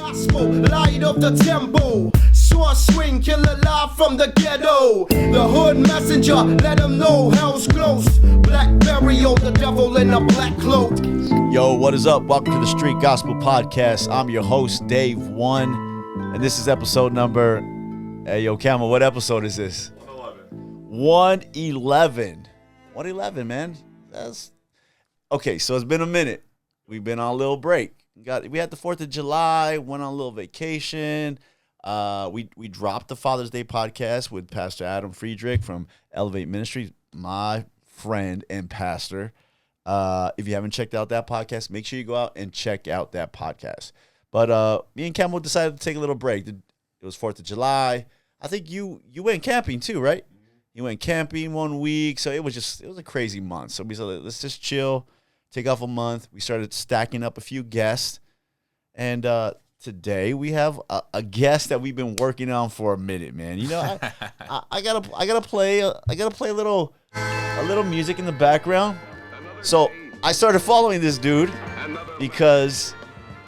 gospel, light of the temple. Sword swing, killer live from the ghetto. The hood messenger, let them know hell's close. Black burial, the devil in a black cloak. Yo, what is up? Welcome to the Street Gospel Podcast. I'm your host, Dave One, and this is episode number... Hey, yo, Camel, what episode is this? 111. 111, man. That's... Okay, so it's been a minute. We've been on a little break. We had the 4th of July, went on a little vacation. We dropped the Father's Day podcast with Pastor Adam Friedrich from Elevate Ministries, my friend and pastor. If you haven't checked out that podcast, make sure you go out and check out that podcast. But me and Camel decided to take a little break. It was 4th of July. I think you went camping too, right? You went camping 1 week, so it was a crazy month. So we said, let's just chill, take off a month. We started stacking up a few guests, and today we have a guest that we've been working on for a minute, man. You know, I gotta play a little music in the background. So I started following this dude because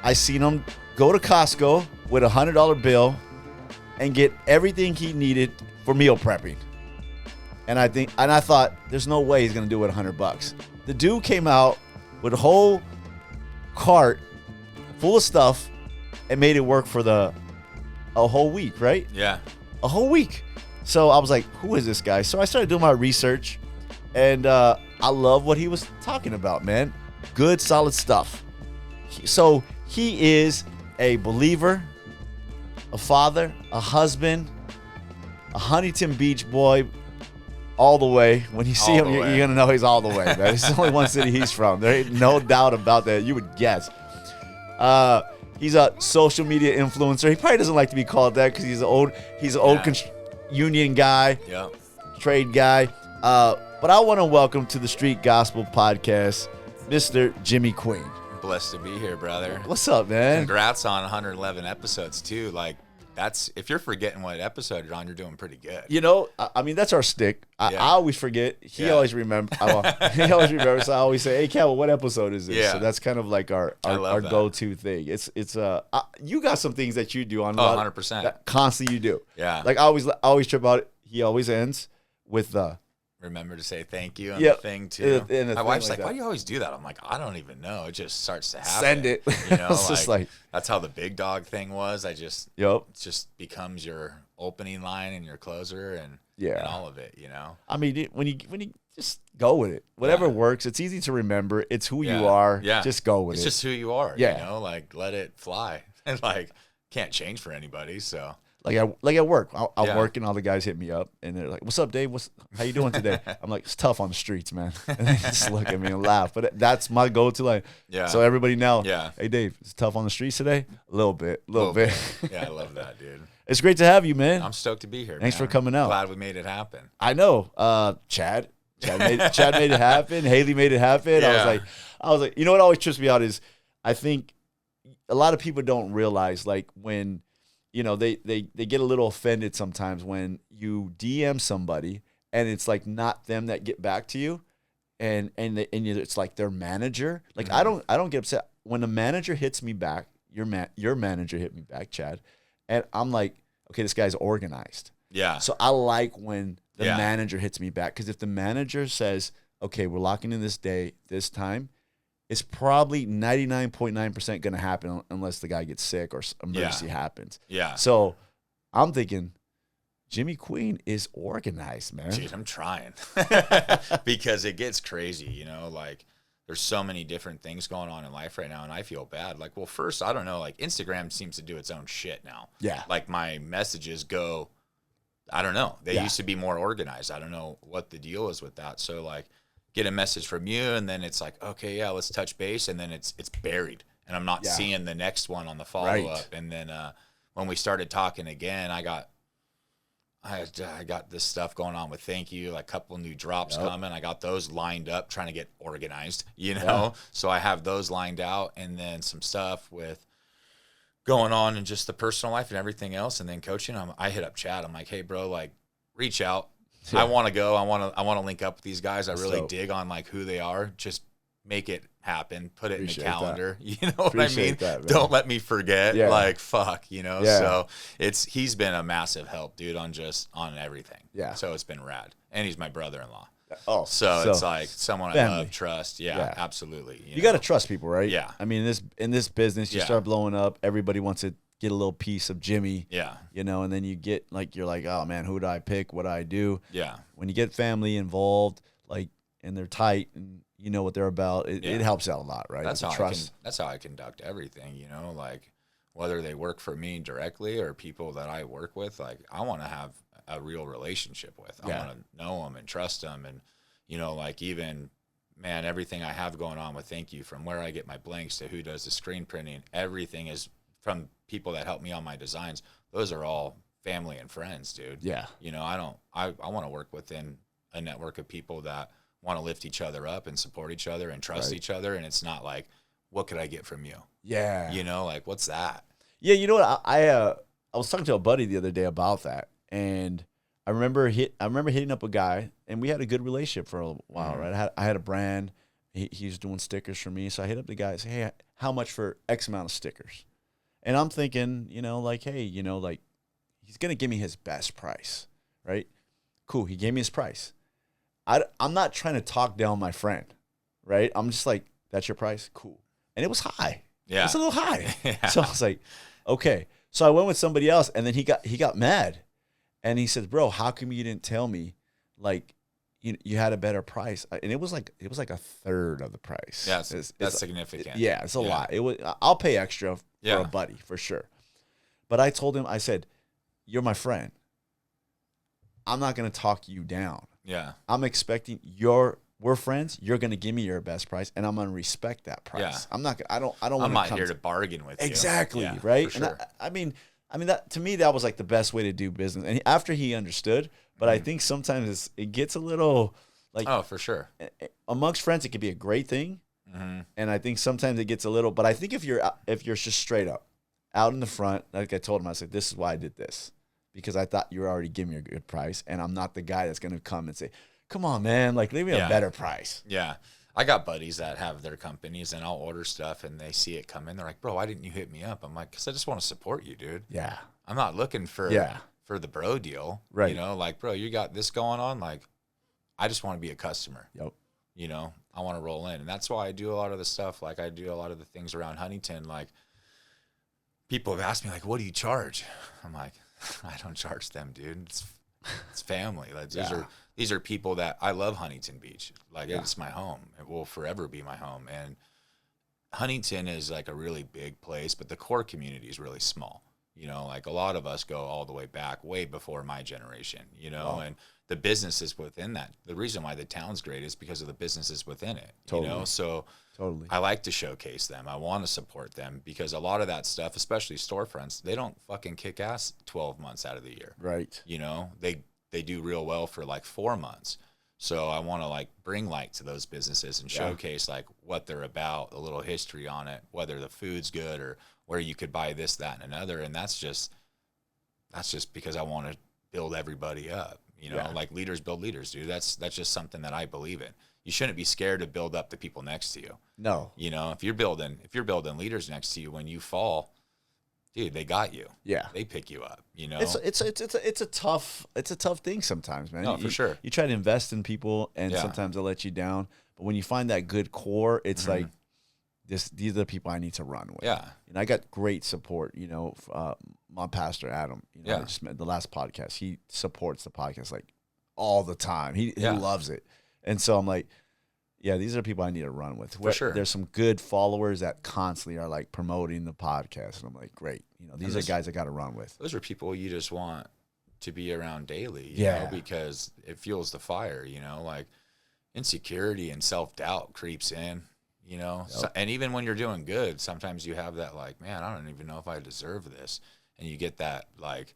I seen him go to Costco with a $100 bill and get everything he needed for meal prepping. And I thought, there's no way he's gonna do it with $100. The dude came out with a whole cart full of stuff and made it work for a whole week, right? Yeah. A whole week. So I was like, who is this guy? So I started doing my research, and I love what he was talking about, man. Good, solid stuff. So he is a believer, a father, a husband, a Huntington Beach boy, all the way. When you see him, you're going to know he's all the way, man. It's only one city he's from. There ain't no doubt about that. You would guess. He's a social media influencer. He probably doesn't like to be called that because he's an old union guy, trade guy. But I want to welcome to the Street Gospel Podcast, Mr. Jimmy Queen. Blessed to be here, brother. What's up, man? Congrats on 111 episodes, too. Like, if you're forgetting what episode you're on, you're doing pretty good. You know, I mean, that's our stick. I always forget. He always remembers. He always remembers. So I always say, hey, Cal, what episode is this? Yeah. So that's kind of like our go-to thing. It's you got some things that you do on 100%. That constantly you do. Yeah. Like I always trip out. He always ends with remember to say thank you and the thing too. And my wife's like, why do you always do that? I'm like, I don't even know. It just starts to happen. Send it. You know, it's just like that's how the big dog thing was. It just becomes your opening line and your closer and all of it, you know. I mean, when you just go with it, whatever works. It's easy to remember. It's who you are. Yeah. Just go with it. It's just who you are. Yeah. You know, like let it fly. And like can't change for anybody. So Like at work, I'm working. All the guys hit me up, and they're like, "What's up, Dave? How you doing today?" I'm like, "It's tough on the streets, man." And they just look at me and laugh. But that's my go-to line. Yeah. So everybody now, yeah. Hey, Dave, it's tough on the streets today. A little bit. Yeah, I love that, dude. It's great to have you, man. I'm stoked to be here. Thanks for coming out. Glad we made it happen. I know. Chad made it happen. Haley made it happen. Yeah. I was like, you know what always trips me out is, I think a lot of people don't realize, like, when. You know, they get a little offended sometimes when you DM somebody and it's like not them that get back to you, and it's like their manager. Like I don't get upset when the manager hits me back. Your manager hit me back, Chad, and I'm like, okay, this guy's organized. Yeah. So I like when the manager hits me back, because if the manager says, okay, we're locking in this day, this time, it's probably 99.9% going to happen unless the guy gets sick or emergency happens. Yeah. So I'm thinking Jimmy Queen is organized, man. Dude, I'm trying because it gets crazy, you know, like there's so many different things going on in life right now, and I feel bad. Like, well, first, I don't know, like Instagram seems to do its own shit now. Yeah. Like my messages go, I don't know. They used to be more organized. I don't know what the deal is with that. So like, get a message from you, and then it's like, okay, yeah, let's touch base, and then it's buried, and I'm not seeing the next one on the follow up. And then when we started talking again, I got this stuff going on with thank you, like a couple new drops coming. I got those lined up, trying to get organized, you know. So I have those lined out, and then some stuff with going on in just the personal life and everything else, and then coaching. I hit up Chad. I'm like, hey, bro, like reach out. I want to go. I want to link up with these guys. I really dig on like who they are. Just make it happen, put it Appreciate in the calendar. that. You know what I mean? Appreciate that, man. Don't let me forget. Yeah. Like, fuck, you know? Yeah. So he's been a massive help, dude, on everything. Yeah. So it's been rad. And he's my brother-in-law. Oh, So it's like someone family. I love, trust. Yeah, Yeah. absolutely. You got to trust people, right? Yeah. I mean, in this business, you Yeah. start blowing up. Everybody wants to get a little piece of Jimmy. Yeah. You know, and then you get like, you're like, oh man, who do I pick? What do I do? Yeah. When you get family involved, like, and they're tight and you know what they're about, it helps out a lot, right? That's The how trust. that's how I conduct everything, you know, like whether they work for me directly or people that I work with, like I want to have a real relationship with. I want to know them and trust them. And, you know, like even, man, everything I have going on with Thank You, from where I get my blanks to who does the screen printing, everything is from people that help me on my designs. Those are all family and friends, dude. Yeah. You know, I want to work within a network of people that want to lift each other up and support each other and trust each other. And it's not like, what could I get from you? Yeah. You know, like, what's that? Yeah, you know what? I was talking to a buddy the other day about that, and I remember hitting up a guy, and we had a good relationship for a while, right? I had a brand. He's doing stickers for me, so I hit up the guy and say, hey, how much for X amount of stickers? And I'm thinking, you know, like, hey, you know, like he's gonna give me his best price, right? Cool. He gave me his price. I'm not trying to talk down my friend, right? I'm just like, that's your price? Cool. And it was high. Yeah. It was a little high. Yeah. So I was like, okay. So I went with somebody else, and then he got mad. And he said, bro, how come you didn't tell me, like, you had a better price? And it was like a third of the price. Yeah, that's significant. Yeah, it's a lot. I'll pay extra for a buddy, for sure. But I told him, I said, you're my friend. I'm not going to talk you down. Yeah. I'm expecting we're friends. You're going to give me your best price, and I'm going to respect that price. Yeah. I'm not here to bargain with you. Exactly, Yeah, right? for sure. And I mean that, to me, that was like the best way to do business. And after he understood, but I think sometimes it gets a little like, oh, for sure. Amongst friends, it could be a great thing. And I think sometimes it gets a little, but I think if you're just straight up out in the front, like I told him, I said, this is why I did this, because I thought you were already giving me a good price, and I'm not the guy that's going to come and say, come on, man, like, leave me a better price. Yeah. I got buddies that have their companies, and I'll order stuff, and they see it come in. They're like, bro, why didn't you hit me up? I'm like, because I just want to support you, dude. Yeah. I'm not looking for the bro deal. Right. You know, like, bro, you got this going on. Like, I just want to be a customer. Yep. You know, I want to roll in. And that's why I do a lot of the stuff. Like, I do a lot of the things around Huntington. Like, people have asked me, like, what do you charge? I'm like, I don't charge them, dude. It's family. Like, these are people that I love. Huntington Beach. Like, it's my home. It will forever be my home. And Huntington is like a really big place, but the core community is really small. You know, like a lot of us go all the way back, way before my generation, you know, and the businesses within that. The reason why the town's great is because of the businesses within it, you know? So I like to showcase them. I want to support them, because a lot of that stuff, especially storefronts, they don't fucking kick ass 12 months out of the year. Right. You know, they do real well for like 4 months. So I want to like bring light to those businesses and showcase like what they're about, a little history on it, whether the food's good or where you could buy this, that, and another. And that's just because I want to build everybody up, you know, like leaders build leaders, dude. That's just something that I believe in. You shouldn't be scared to build up the people next to you. No. You know, if you're building leaders next to you, when you fall, dude, they got you. Yeah. They pick you up, you know? It's a tough thing sometimes, man. No, for sure. You try to invest in people, and sometimes they'll let you down. But when you find that good core, it's like, these are the people I need to run with. Yeah. And I got great support, you know, my pastor, Adam, you know, I just met the last podcast. He supports the podcast like all the time. He loves it. And so I'm like, yeah, these are people I need to run with. For sure. There's some good followers that constantly are like promoting the podcast. And I'm like, great. You know, these are guys I got to run with. Those are people you just want to be around daily, you know, because it fuels the fire, you know, like insecurity and self-doubt creeps in, you know, and even when you're doing good, sometimes you have that like, man, I don't even know if I deserve this. And you get that like,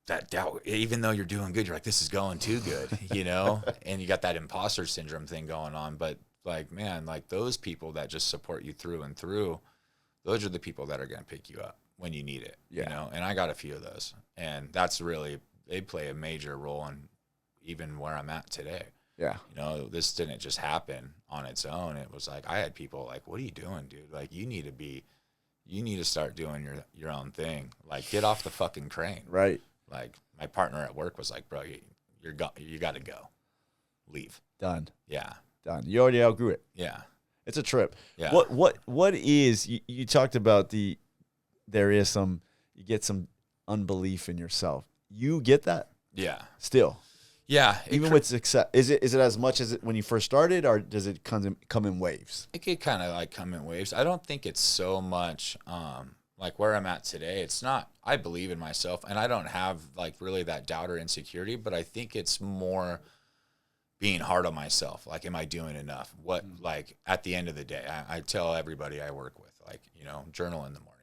that doubt, even though you're doing good, you're like, this is going too good, you know, and you got that imposter syndrome thing going on. But like, man, like those people that just support you through and through, those are the people that are going to pick you up when you need it, you know? And I got a few of those, and that's really, they play a major role in even where I'm at today. Yeah. You know, this didn't just happen on its own. It was like, I had people like, what are you doing, dude? Like, you need to start doing your own thing. Like, get off the fucking crane. Right. Like, my partner at work was like, bro, you got to go. Leave. Done. Yeah. Done. You already outgrew it. Yeah. It's a trip. Yeah. What is, you talked about you get some unbelief in yourself. You get that? Yeah. Still. Yeah. Even with success. Is it as much as it when you first started, or does it come in waves? It could kind of like come in waves. I don't think it's so much like where I'm at today. It's not, I believe in myself and I don't have like really that doubt or insecurity, but I think it's more being hard on myself. Like, am I doing enough? What, like at the end of the day, I tell everybody I work with, like, you know, journal in the morning.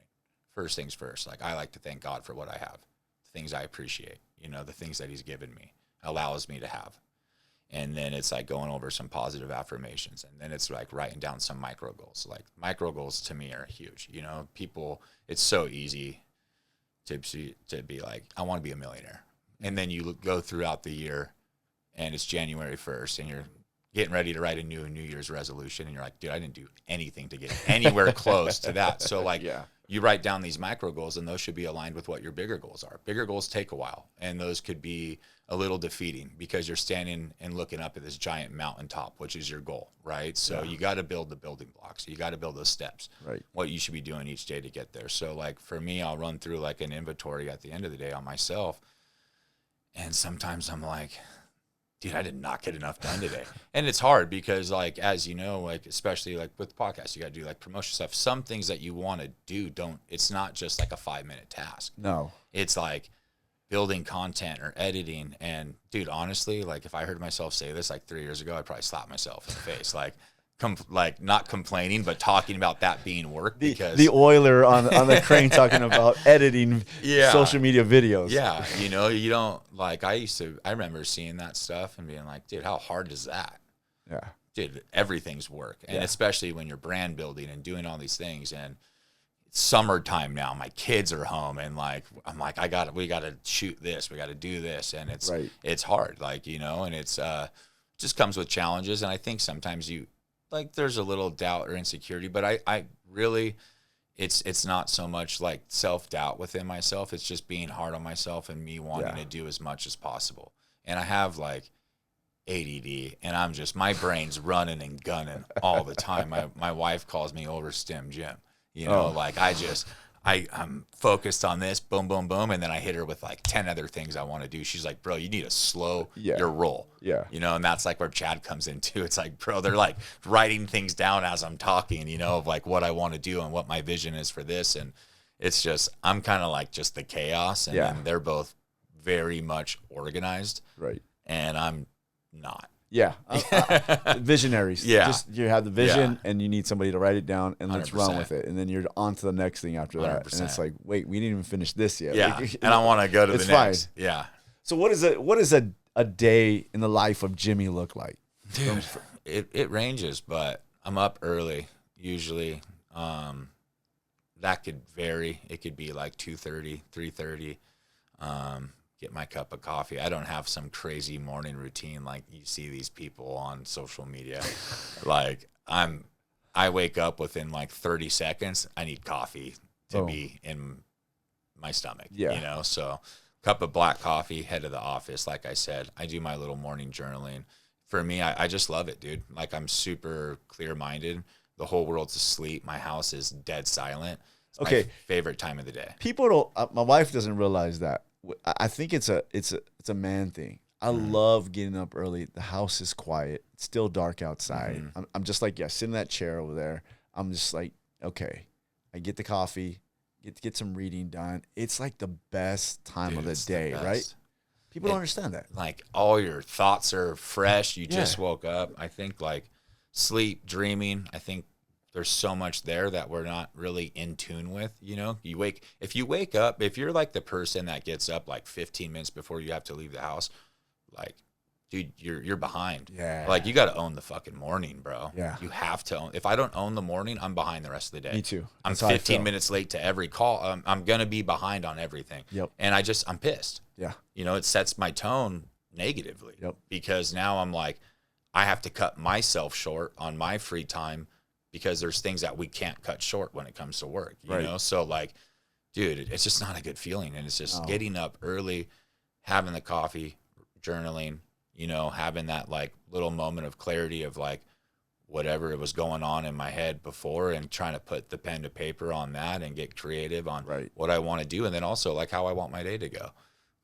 First things first. Like, I like to thank God for what I have, the things I appreciate, you know, the things that he's given me, allows me to have. And then it's like going over some positive affirmations. And then it's like writing down some micro goals. Like, micro goals to me are huge. You know, people, it's so easy to be like, I want to be a millionaire. And then you go throughout the year and it's January 1st and you're getting ready to write a New Year's resolution. And you're like, dude, I didn't do anything to get anywhere close to that. So like, you write down these micro goals and those should be aligned with what your bigger goals are. Bigger goals take a while. And those could be a little defeating because you're standing and looking up at this giant mountaintop, which is your goal, right? So you got to build the building blocks. You got to build those steps, right? What you should be doing each day to get there. So like for me, I'll run through like an inventory at the end of the day on myself. And sometimes I'm like, dude, I did not get enough done today. And it's hard because like, as you know, like, especially like with podcasts, you got to do like promotion stuff. Some things that you want to do, it's not just like a 5-minute task. No, it's like building content or editing. And dude, honestly, like if I heard myself say this like 3 years ago, I'd probably slap myself in the face. Like not complaining, but talking about that being work because the oiler on the crane talking about editing social media videos. Yeah. You know, you don't like, I remember seeing that stuff and being like, dude, how hard is that? Yeah. Dude, everything's work. And especially when you're brand building and doing all these things. And it's summertime now, my kids are home and like, I'm like, we got to shoot this. We got to do this. And it's hard, like, you know, and it's just comes with challenges. And I think sometimes like there's a little doubt or insecurity, but I really, it's not so much like self-doubt within myself. It's just being hard on myself and me wanting to do as much as possible. And I have like ADD and my brain's running and gunning all the time. My wife calls me overstim Jim, you know, like I'm focused on this, boom, boom, boom. And then I hit her with like 10 other things I want to do. She's like, bro, you need to slow your roll. Yeah. You know, and that's like where Chad comes in too. It's like, bro, they're like writing things down as I'm talking, you know, of like what I want to do and what my vision is for this. And it's just, I'm kind of like just the chaos. And then they're both very much organized. Right. And I'm not. Yeah. Visionaries. Yeah. Just you have the vision and you need somebody to write it down and let's 100%. run with it. And then you're on to the next thing after that. 100%. And it's like, wait, we didn't even finish this yet. Yeah. Like, and I want to go to the next. Fine. Yeah. So what is a day in the life of Jimmy look like? Dude, it ranges, but I'm up early usually. That could vary. It could be like 2:30, 3:30. Get my cup of coffee. I don't have some crazy morning routine like you see these people on social media. Like I wake up within like 30 seconds. I need coffee to be in my stomach. Yeah. You know, so cup of black coffee, head to the office. Like I said, I do my little morning journaling. For me, I just love it, dude. Like I'm super clear-minded. The whole world's asleep. My house is dead silent. It's my favorite time of the day. People don't. My wife doesn't realize that. I think it's a man thing. I love getting up early. The house is quiet. It's still dark outside. I'm just like, sit in that chair over there. I'm just like, okay. I get the coffee, get some reading done. It's like the best time of the day, right? People don't understand that. Like all your thoughts are fresh. You just woke up. I think like sleep, dreaming, I think there's so much there that we're not really in tune with, you know. If you wake up, if you're like the person that gets up like 15 minutes before you have to leave the house, like, dude, you're behind. Yeah. Like you got to own the fucking morning, bro. Yeah. You have to own. If I don't own the morning, I'm behind the rest of the day. Me too. I'm 15 minutes late to every call. I'm going to be behind on everything. Yep. And I'm pissed. Yeah. You know, it sets my tone negatively. Yep. Because now I'm like, I have to cut myself short on my free time because there's things that we can't cut short when it comes to work, you know? So like, dude, it's just not a good feeling. And it's just getting up early, having the coffee, journaling, you know, having that like little moment of clarity of like whatever it was going on in my head before, and trying to put the pen to paper on that and get creative on what I want to do. And then also like how I want my day to go,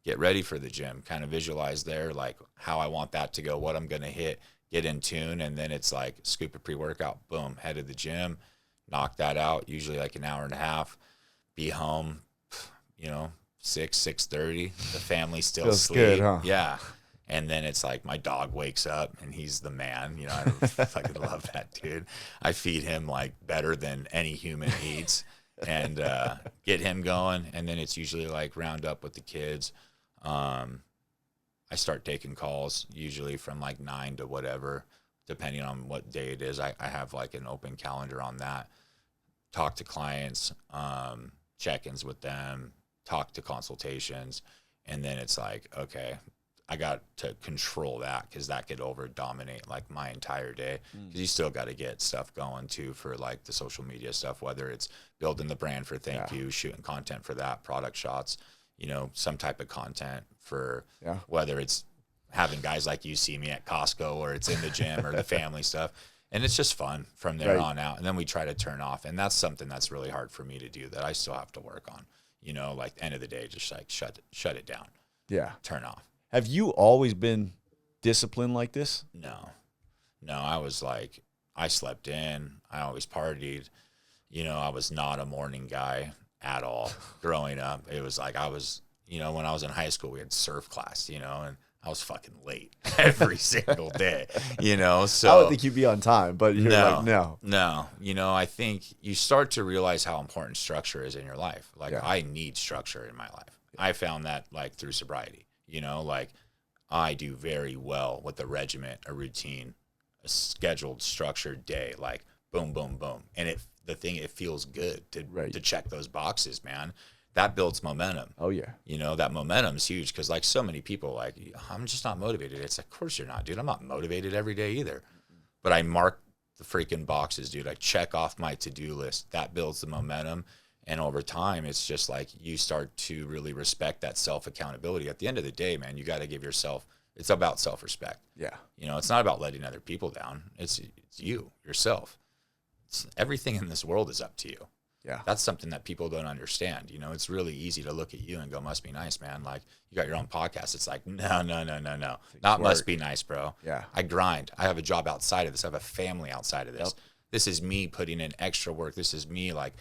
get ready for the gym, kind of visualize there, like how I want that to go, what I'm going to hit, get in tune. And then it's like scoop a pre-workout, boom, head to the gym, knock that out, usually like an hour and a half, be home, you know, 6:30. The family's still Feels asleep. good, huh? Yeah. And then it's like my dog wakes up and he's the man. You know, I fucking love that dude. I feed him like better than any human eats, and get him going. And then it's usually like round up with the kids. I start taking calls usually from like 9 to whatever, depending on what day it is. I have like an open calendar on that. Talk to clients, check-ins with them, talk to consultations. And then it's like, okay, I got to control that, because that could over dominate like my entire day. Because you still got to get stuff going too for like the social media stuff, whether it's building the brand for thank you, shooting content for that, product shots, you know, some type of content for whether it's having guys like you see me at Costco, or it's in the gym, or the family stuff. And it's just fun from there on out. And then we try to turn off. And that's something that's really hard for me to do, that I still have to work on, you know, like end of the day, just like shut it down. Yeah. Turn off. Have you always been disciplined like this? No, I was like, I slept in. I always partied. You know, I was not a morning guy at all growing up. It was like I was, you know, when I was in high school, we had surf class, you know, and I was fucking late every single day, you know. So I would think you'd be on time, but you're like, no. You know, I think you start to realize how important structure is in your life. Like I need structure in my life. I found that like through sobriety. You know, like I do very well with a regiment, a routine, a scheduled, structured day, like boom, boom, boom. And it feels good to check those boxes, man. That builds momentum. Oh, yeah. You know, that momentum's huge, because like so many people, like, I'm just not motivated. It's like, of course you're not, dude. I'm not motivated every day either. But I mark the freaking boxes, dude. I check off my to-do list. That builds the momentum. And over time, it's just like you start to really respect that self-accountability. At the end of the day, man, you got to give yourself, it's about self-respect. Yeah. You know, it's not about letting other people down. It's you, yourself. Everything in this world is up to you. Yeah. That's something that people don't understand. You know, it's really easy to look at you and go, must be nice, man. Like, you got your own podcast. It's like, no. Not must be nice, bro. Yeah. I grind. I have a job outside of this. I have a family outside of this. Yep. This is me putting in extra work. This is me, like,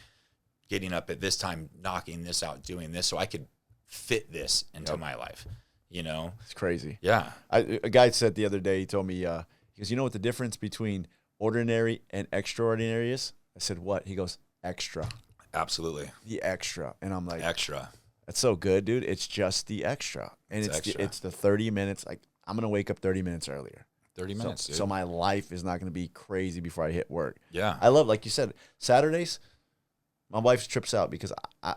getting up at this time, knocking this out, doing this, so I could fit this into my life, you know? It's crazy. Yeah. A guy said the other day, he told me, he goes, you know what the difference between ordinary and extraordinary is? I said, what? He goes, extra. Absolutely. The extra. And I'm like, extra. That's so good, dude. It's just the extra. And it's the 30 minutes. Like, I'm going to wake up 30 minutes earlier. 30 minutes, dude. So my life is not going to be crazy before I hit work. Yeah. I love, like you said, Saturdays, my wife trips out because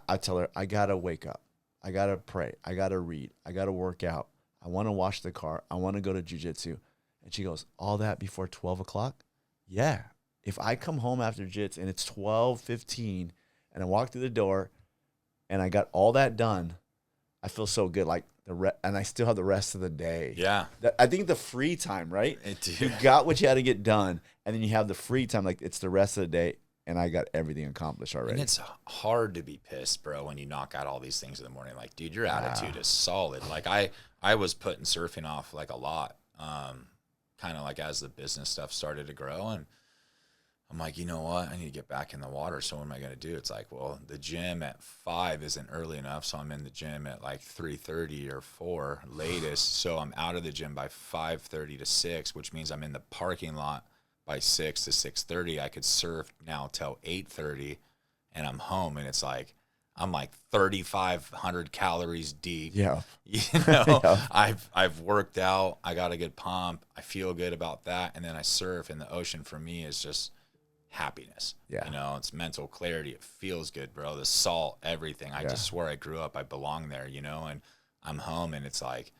I tell her, I got to wake up. I got to pray. I got to read. I got to work out. I want to wash the car. I want to go to jiu-jitsu. And she goes, all that before 12 o'clock? Yeah. If I come home after jiu-jitsu and it's 12:15 and I walk through the door and I got all that done, I feel so good. Like and I still have the rest of the day. Yeah. I think the free time, right? You got what you had to get done, and then you have the free time. Like, it's the rest of the day. And I got everything accomplished already. And it's hard to be pissed, bro, when you knock out all these things in the morning. Like, dude, your attitude is solid. Like, I was putting surfing off, like, a lot, kind of like as the business stuff started to grow. And I'm like, you know what? I need to get back in the water. So what am I going to do? It's like, well, the gym at 5 isn't early enough. So I'm in the gym at like 3:30 or 4 latest. So I'm out of the gym by 5:30 to 6, which means I'm in the parking lot by 6 to 6:30. I could surf now till 8:30, and I'm home, and it's like I'm like 3,500 calories deep. Yeah, you know, I've worked out. I got a good pump. I feel good about that, and then I surf, and the ocean for me is just happiness. Yeah, you know, it's mental clarity. It feels good, bro. The salt, everything. I just swear I grew up. I belong there, you know, and I'm home, and it's like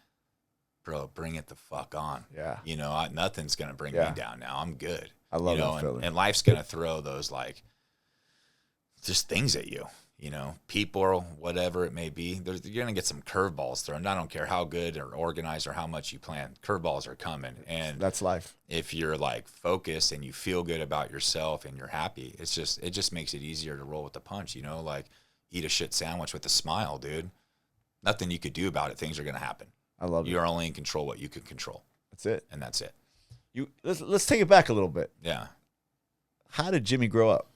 bro, bring it the fuck on. Yeah. You know, nothing's going to bring me down now. I'm good. I love you know, that feeling. and life's going to throw those like just things at you, you know, people or whatever it may be. You're going to get some curveballs thrown. I don't care how good or organized or how much you plan. Curveballs are coming. And that's life. If you're like focused and you feel good about yourself and you're happy, it just makes it easier to roll with the punch, you know, like eat a shit sandwich with a smile, dude. Nothing you could do about it. Things are going to happen. I love it. You're only in control what you can control. That's it. And that's it. Let's take it back a little bit. Yeah. How did Jimmy grow up?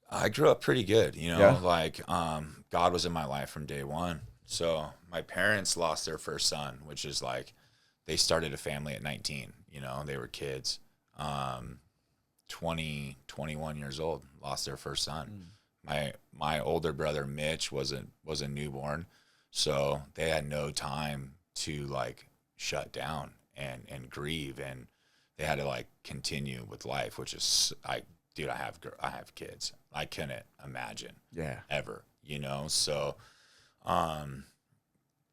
I grew up pretty good, you know, Yeah. like God was in my life from day one. So my parents lost their first son, which is like they started a family at 19, you know, they were kids. 21 years old, lost their first son. My older brother Mitch was a newborn, so they had no time to like shut down and grieve, and they had to like continue with life, which is I have kids. I couldn't imagine ever, you know. So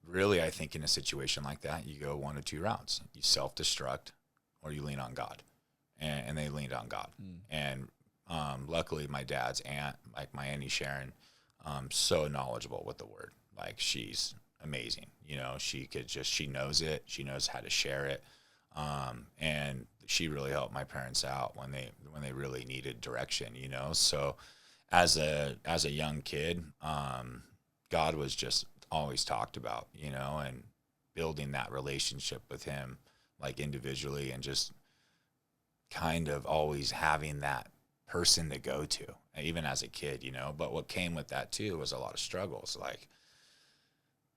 really I think in a situation like that you go one of two routes. You self-destruct or you lean on God. And they leaned on God. And luckily my dad's aunt, like my Auntie Sharon, so knowledgeable with the word. Like she's amazing. You know, she knows it. She knows how to share it. And she really helped my parents out when they really needed direction, you know? So as a young kid, God was just always talked about, you know, and building that relationship with him, like individually, and just kind of always having that person to go to, even as a kid, you know. But what came with that too was a lot of struggles. Like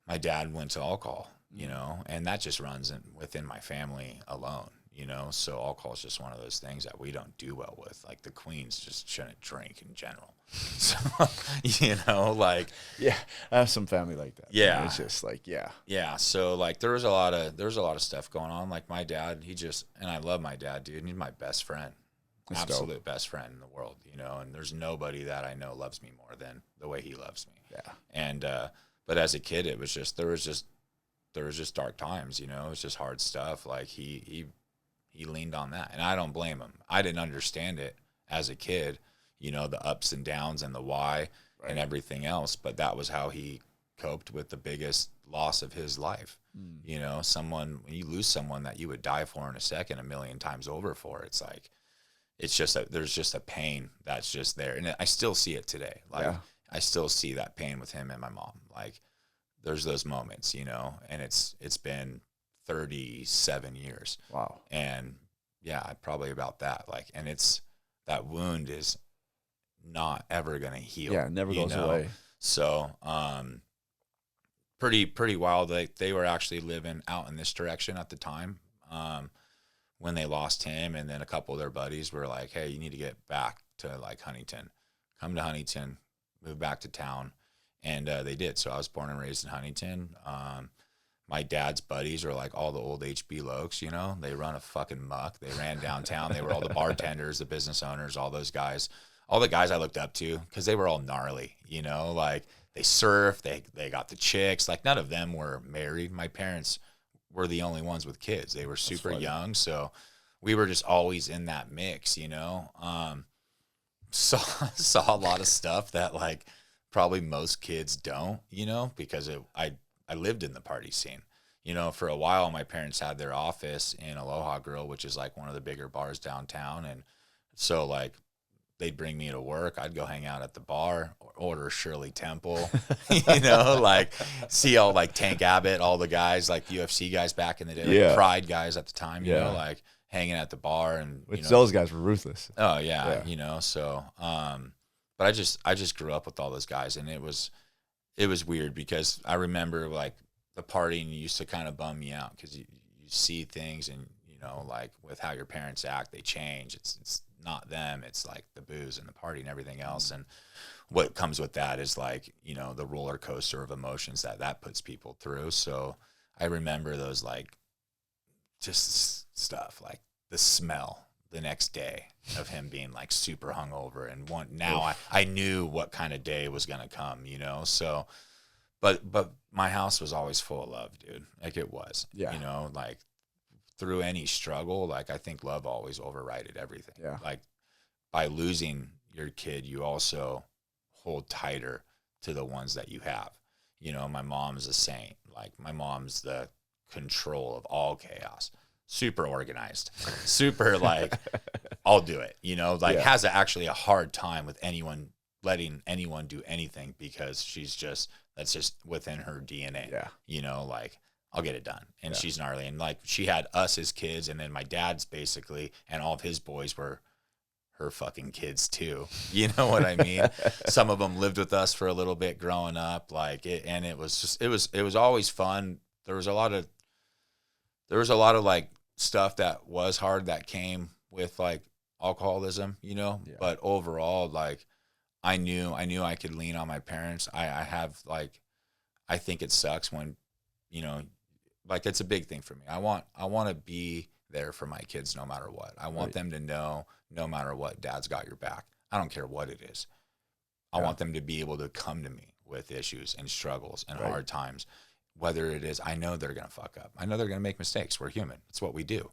my dad went to alcohol, you know, and that just runs within my family alone, you know. So alcohol is just one of those things that we don't do well with. Like the queens just shouldn't drink in general. So, you know, like I have some family like that. Yeah. It's just like So like there was a lot of stuff going on. Like my dad, and I love my dad, dude. He's my best friend. That's Absolute dope. best friend in the world, you know, and there's nobody that I know loves me more than the way he loves me. Yeah. And but as a kid there was just dark times, you know. It was just hard stuff. Like he leaned on that, and I don't blame him. I didn't understand it as a kid, you know, the ups and downs and the why and everything else, but that was how he coped with the biggest loss of his life. You know, when you lose someone that you would die for in a second, a million times over for, it's like, there's just a pain that's just there. And I still see it today. Like I still see that pain with him and my mom. Like there's those moments, you know, and it's been 37 years. Wow. And probably about that. Like, and that wound is not ever going to heal. Yeah, it never goes away. So, pretty wild. They were actually living out in this direction at the time. When they lost him, and then a couple of their buddies were like, hey, you need to get back to like Huntington, come to Huntington, move back to town. And they did. So I was born and raised in Huntington. My dad's buddies are like all the old HB Lokes, you know, they run a fucking muck. They ran downtown. They were all the bartenders, the business owners, all those guys, all the guys I looked up to, because they were all gnarly, you know, like they surfed, they got the chicks. Like none of them were married. My parents were the only ones with kids. They were super young. So we were just always in that mix, you know. Saw a lot of stuff that like probably most kids don't, you know, because I lived in the party scene. You know, for a while, my parents had their office in Aloha Grill, which is like one of the bigger bars downtown. And so like they'd bring me to work. I'd go hang out at the bar, order Shirley Temple, you know, like see all like Tank Abbott, all the guys, like UFC guys back in the day, like Pride guys at the time, you know, like hanging at the bar. And Which you know, those guys were ruthless. Oh yeah, you know, so but I just grew up with all those guys, and it was weird because I remember like the partying used to kind of bum me out because you see things, and you know, like with how your parents act, they change. It's not them, it's like the booze and the party and everything else. And what comes with that is like, you know, the roller coaster of emotions that puts people through. So I remember those like just stuff like the smell the next day of him being like super hungover, and I knew what kind of day was going to come, you know? So, but my house was always full of love, dude. Like it was, Yeah. you know, like through any struggle, like I think love always overrided everything. Yeah. Like by losing your kid, you also hold tighter to the ones that you have. You know, my mom's a saint. Like my mom's the control of all chaos. Super organized, super like, I'll do it, you know, like has actually a hard time with letting anyone do anything because that's just within her DNA. Yeah. You know, like I'll get it done. And she's gnarly. And like she had us as kids, and then my dad's basically, and all of his boys were her fucking kids too. You know what I mean? Some of them lived with us for a little bit growing up, like it, and it was always fun. There was a lot of like stuff that was hard that came with like alcoholism, you know, but overall, like I knew I could lean on my parents. I think it sucks when, you know, like it's a big thing for me. I want to be there for my kids no matter what. I want them to know no matter what, Dad's got your back. I don't care what it is. I want them to be able to come to me with issues and struggles and hard times. Whether it is, I know they're going to fuck up. I know they're going to make mistakes. We're human. It's what we do.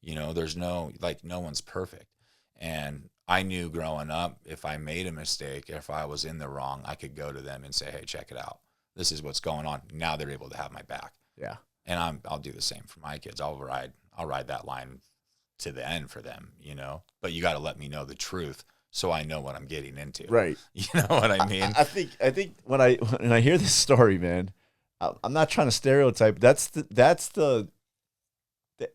You know, there's no one's perfect. And I knew growing up, if I made a mistake, if I was in the wrong, I could go to them and say, hey, check it out. This is what's going on. Now they're able to have my back. Yeah. And I'll do the same for my kids. I'll ride that line to the end for them, you know, but you got to let me know the truth so I know what I'm getting into. Right. You know what I mean? I think when I hear this story, man, I'm not trying to stereotype. That's the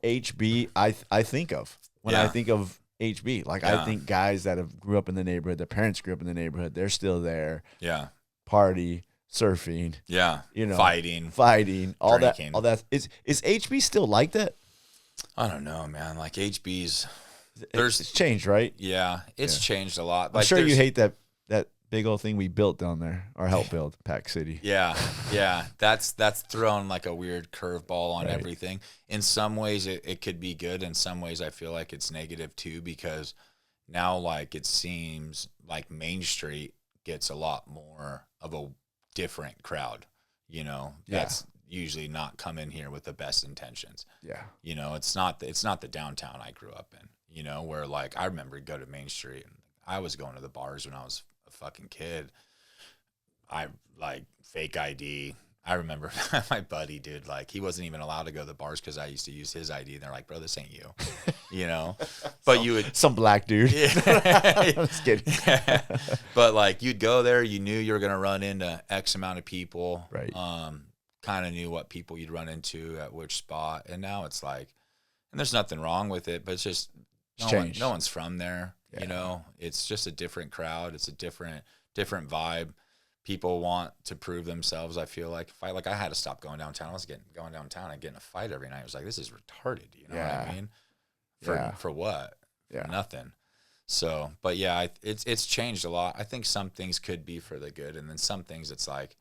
HB I think of when I think of HB. Like I think guys that have grew up in the neighborhood, their parents grew up in the neighborhood, they're still there. Yeah. Party, surfing. Yeah. You know, fighting, all drinking. that. Is HB still like that? I don't know, man. Like HB's, It's changed, right? Yeah, it's changed a lot. I'm Like, sure you hate that big old thing we built down there, or helped build, Pack City. Yeah. That's thrown like a weird curveball on everything. In some ways, it could be good. In some ways, I feel like it's negative too, because now, like, it seems like Main Street gets a lot more of a different crowd. You know, that's usually not come in here with the best intentions. Yeah. You know, it's not the downtown I grew up in. You know, where like I remember go to Main Street and I was going to the bars when I was a fucking kid. I like fake ID. I remember my buddy, dude, like he wasn't even allowed to go to the bars because I used to use his ID. And they're like, bro, this ain't you, you know, but you would some black dude. Yeah. I'm just kidding. But like you'd go there, you knew you were going to run into X amount of people. Right. Kind of knew what people you'd run into at which spot. And now it's like, and there's nothing wrong with it, but it's just, no one's from there. Yeah. You know, it's just a different crowd. It's a different vibe. People want to prove themselves. I feel like I had to stop going downtown. I was going downtown and getting a fight every night. I was like, this is retarded. You know what I mean? For what? For nothing. So, but yeah, it's changed a lot. I think some things could be for the good, and then some things it's like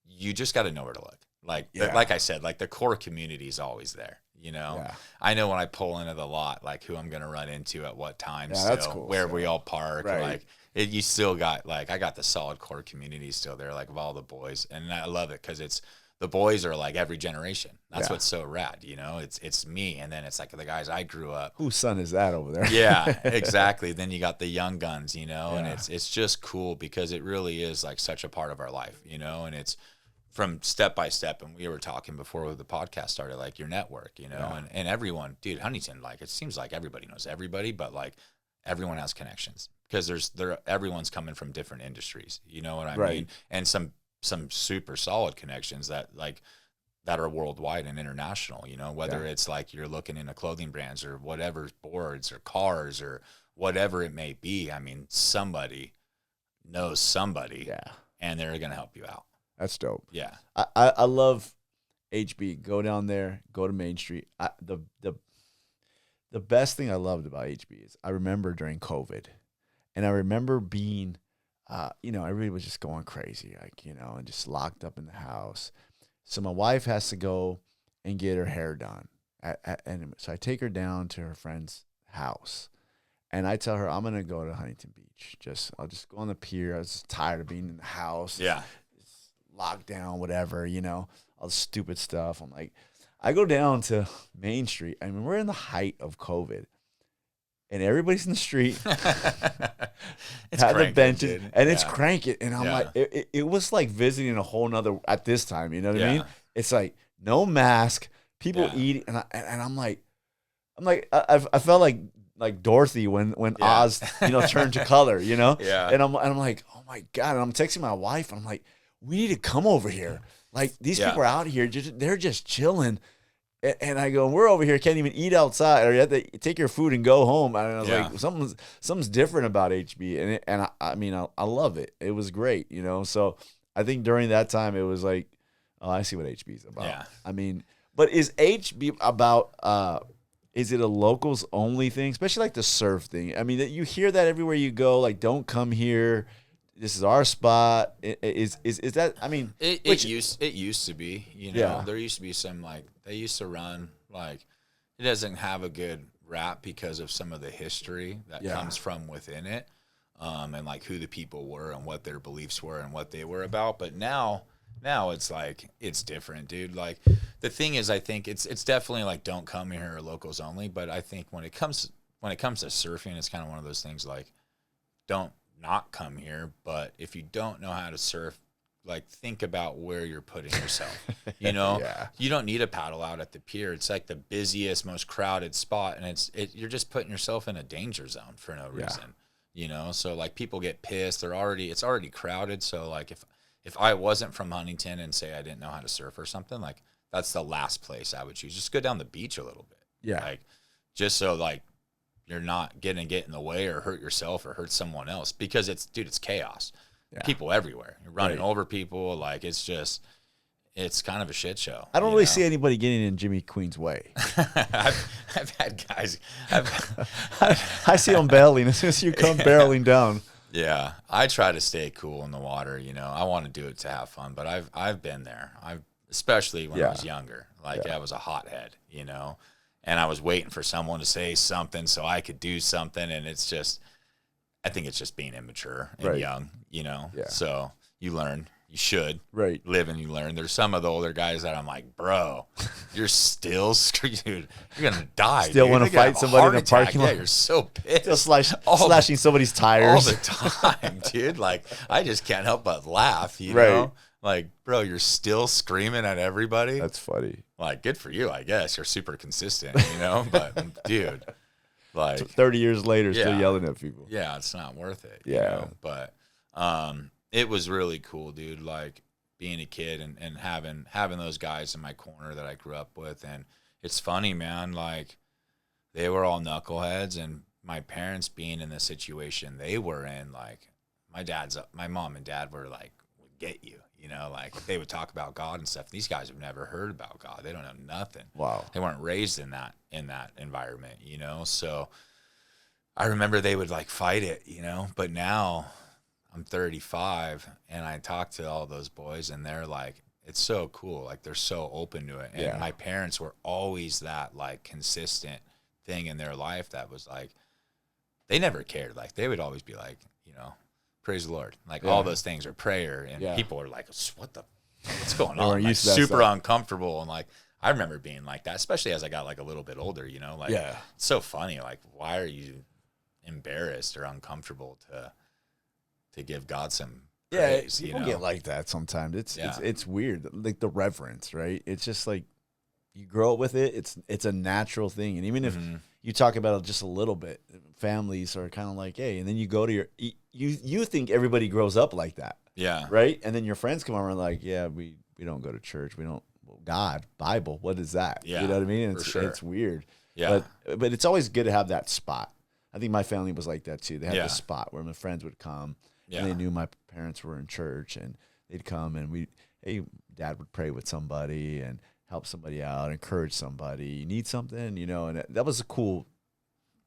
you just got to know where to look. Like I said, like the core community is always there. You know, I know when I pull into the lot, like who I'm going to run into at what time, that's cool. Where we all park, like you still got like, I got the solid core community still there, like of all the boys. And I love it because the boys are like every generation. That's what's so rad. You know, it's me. And then it's like the guys I grew up. Whose son is that over there? Yeah, exactly. Then you got the young guns, you know, and it's just cool because it really is like such a part of our life, you know, and it's from step by step. And we were talking before the podcast started, like your network, you know, and everyone, dude, Huntington, like it seems like everybody knows everybody, but like everyone has connections because everyone's coming from different industries, you know what I mean? And some super solid connections that are worldwide and international, you know, whether it's like you're looking into clothing brands or whatever, boards or cars or whatever it may be. I mean, somebody knows somebody and they're going to help you out. That's dope. Yeah. I love HB. Go down there, go to Main Street. The best thing I loved about HB is I remember during COVID, and I remember being, you know, I really was just going crazy, like, you know, and just locked up in the house. So my wife has to go and get her hair done. And so I take her down to her friend's house, and I tell her I'm going to go to Huntington Beach. I'll just go on the pier. I was tired of being in the house. Yeah. lockdown, whatever, all the stupid stuff. I'm like, I go down to Main Street. I mean, we're in the height of COVID. And everybody's in the street. It's had the cranking, benches, dude. and it's cranking. And I'm Yeah. like, it was like visiting a whole nother, at this time, you know what I Yeah. mean? It's like, no mask, people Yeah. eating. And I'm like, I felt like Dorothy when Yeah. Oz, turned to color, Yeah. And I'm like, oh my God. And I'm texting my wife, and I'm like, we need to come over here. Like, these Yeah. people are out here, they're just chilling. And I go, we're over here, can't even eat outside, or you have to take your food and go home. And I was Yeah. like, something's different about HB, and I mean, I love it. It was great, So I think during that time, it was like, oh, I see what HB is about. Yeah. I mean, but is HB about? Is it a locals only thing, especially like the surf thing? I mean, you hear that everywhere you go. Like, don't come here. This is our spot. Is that? I mean, It used to be, Yeah. there used to be some, like, they used to run, like, it doesn't have a good rap because of some of the history that Yeah. comes from within it, and like who the people were and what their beliefs were and what they were about. But now it's like, it's different, dude. Like, the thing is, I think it's definitely like, don't come here or locals only. But I think when it comes to surfing, it's kind of one of those things like, don't not come here. But if you don't know how to surf, like, think about where you're putting yourself. Yeah. You don't need a paddle out at the pier. It's like the busiest, most crowded spot, and you're just putting yourself in a danger zone for no reason. So like, people get pissed. It's already crowded. So like, if I wasn't from Huntington and say I didn't know how to surf or something, like, that's the last place I would choose. Just go down the beach a little bit. Yeah. Like, just so like you're not get in the way or hurt yourself or hurt someone else, because it's chaos. Yeah. People everywhere. You're running Right. over people. Like, it's kind of a shit show. I don't really see anybody getting in Jimmy Queen's way. I've had guys. I see them bailing as soon as you come barreling down. Yeah, I try to stay cool in the water. I want to do it to have fun, but I've been there. Especially when I was younger. Like, I was a hothead, and I was waiting for someone to say something so I could do something, and I think it's just being immature and Right. young, Yeah. So you learn. You should Right. live and you learn. There's some of the older guys that I'm like, bro, you're still screwed. Dude, you're gonna die. Still dude. wanna You're gonna fight have a somebody heart in a attack. parking lot? Yeah, you're so pissed. Still All- slashing somebody's all tires. the time, dude. Like, I just can't help but laugh. You Right. know, like, bro, you're still screaming at everybody. That's funny. Like, good for you, I guess. You're super consistent, But dude, like, 30 years later, still Yeah. yelling at people. yeah, it's not worth it. Yeah. But it was really cool, dude. Like, being a kid and having those guys in my corner that I grew up with. And it's funny, man, like, they were all knuckleheads, and my parents being in the situation they were in, like, my mom and dad were like, would get you, like, they would talk about God and stuff. These guys have never heard about God. They don't know nothing. Wow. They weren't raised in that environment, So I remember they would like fight it, but now I'm 35 and I talk to all those boys and they're like, it's so cool. Like, they're so open to it. And Yeah. my parents were always that, like, consistent thing in their life that was like, they never cared. Like, they would always be like, praise the Lord. Like, all those things are prayer. And Yeah. people are like, what's going They on? weren't Like, used to that super stuff. uncomfortable. And like, I remember being like that, especially as I got like a little bit older, like, Yeah. it's so funny. Like, why are you embarrassed or uncomfortable to give God some praise? People get like that sometimes. It's weird, like the reverence, right? It's just like you grow up with it. It's a natural thing, and even if you talk about it just a little bit, families are kind of like, hey, and then you go to you think everybody grows up like that, Yeah. right? And then your friends come over and like, yeah, we don't go to church, we don't. God, Bible, what is that? Yeah, You know what I mean? for sure. It's weird. Yeah. But it's always good to have that spot. I think my family was like that too. They had Yeah. this spot where my friends would come, Yeah. and they knew my parents were in church, and they'd come, and Dad would pray with somebody and help somebody out, encourage somebody. You need something, and that was a cool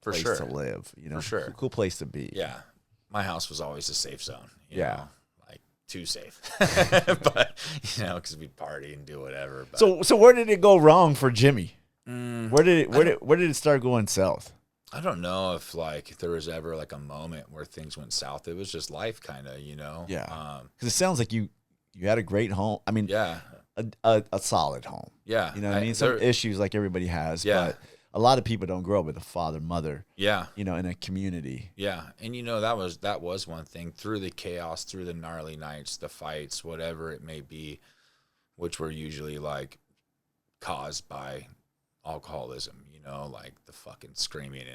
For place sure. to live. For sure. A cool place to be. Yeah. My house was always a safe zone. you Yeah. know, like, too safe. But, because we'd party and do whatever. But, So where did it go wrong for Jimmy? Mm, Where did it start going south? I don't know if, like, there was ever, like, a moment where things went south. It was just life, kind of, Yeah. Because it sounds like you you had a great home. I mean, Yeah. a solid home. Yeah. You know what I mean? Some issues like everybody has, but a lot of people don't grow up with a father, mother, Yeah. you know, in a community. Yeah. And that was one thing, through the chaos, through the gnarly nights, the fights, whatever it may be, which were usually like caused by alcoholism, you know, like the fucking screaming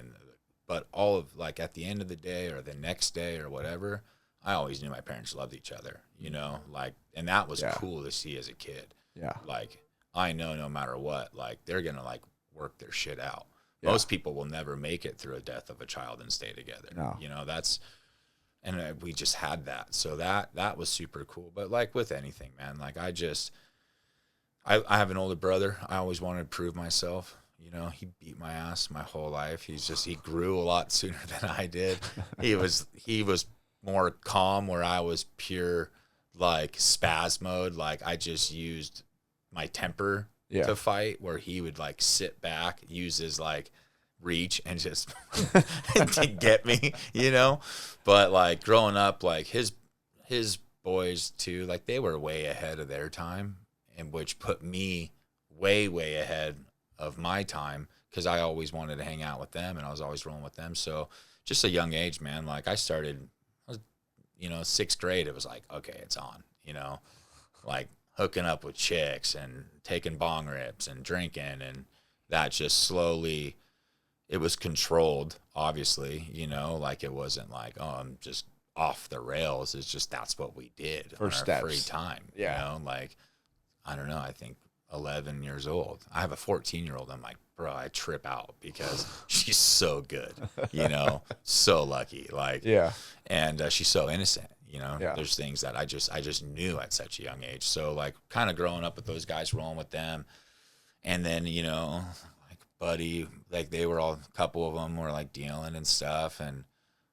but all of, like, at the end of the day or the next day or whatever, I always knew my parents loved each other, you know, like, and that was cool to see as a kid. Yeah. Like, I know no matter what, like, they're going to, like, work their shit out. Yeah. Most people will never make it through a death of a child and stay together. No. You know, and we just had that. So that was super cool. But like with anything, man, like I have an older brother. I always wanted to prove myself. You know, he beat my ass my whole life. He grew a lot sooner than I did. He was more calm, where I was pure like spaz mode. Like I just used my temper to fight, where he would like sit back, use his like reach and just to get me, you know. But like growing up, like his boys too, like they were way ahead of their time, and which put me way ahead of my time, because I always wanted to hang out with them and I was always rolling with them. So just a young age, man, like I was, you know, 6th grade, it was like, okay, it's on, you know, like hooking up with chicks and taking bong rips and drinking, and that just slowly, it was controlled, obviously, you know, like it wasn't like, oh, I'm just off the rails. It's just, that's what we did on our free time. Yeah. You know, like, I don't know, I think 11 years old. I have a 14-year-old. I'm like, bro, I trip out because she's so good, you know, so lucky. Like, yeah. And she's so innocent, you know. Yeah. There's things that I just knew at such a young age. So like kind of growing up with those guys, rolling with them. And then, you know, like Buddy, like they were all, a couple of them were like dealing and stuff. And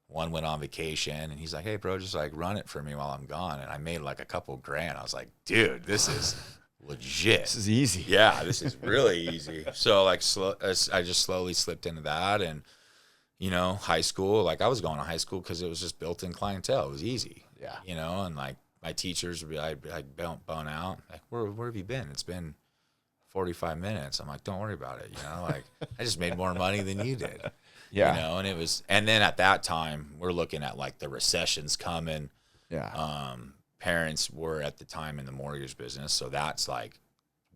one went on vacation and he's like, hey bro, just like run it for me while I'm gone. And I made like a couple grand. I was like, dude, this is legit. This is easy. Yeah, this is really easy. So like I just slowly slipped into that. And, you know, high school, like I was going to high school because it was just built-in clientele. It was easy. Yeah. You know, and like my teachers would be like, bone out. Like, where have you been? It's been 45 minutes. I'm like, don't worry about it. You know, like I just made more money than you did. Yeah. You know, and then at that time we're looking at like the recessions coming. Yeah. Parents were at the time in the mortgage business, so that's like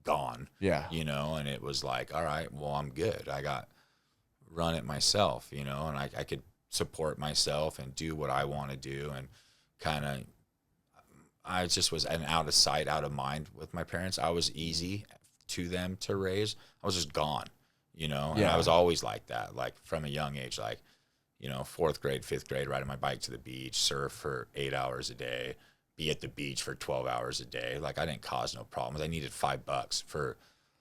gone. Yeah. You know, and it was like, all right, well, I'm good. Run it myself, you know, and I could support myself and do what I want to do, and kind of, I just was an out of sight, out of mind with my parents. I was easy to them to raise. I was just gone, you know, and I was always like that, like from a young age, like, you know, 4th grade, 5th grade, riding my bike to the beach, surf for 8 hours a day, be at the beach for 12 hours a day. Like I didn't cause no problems. I needed $5 for a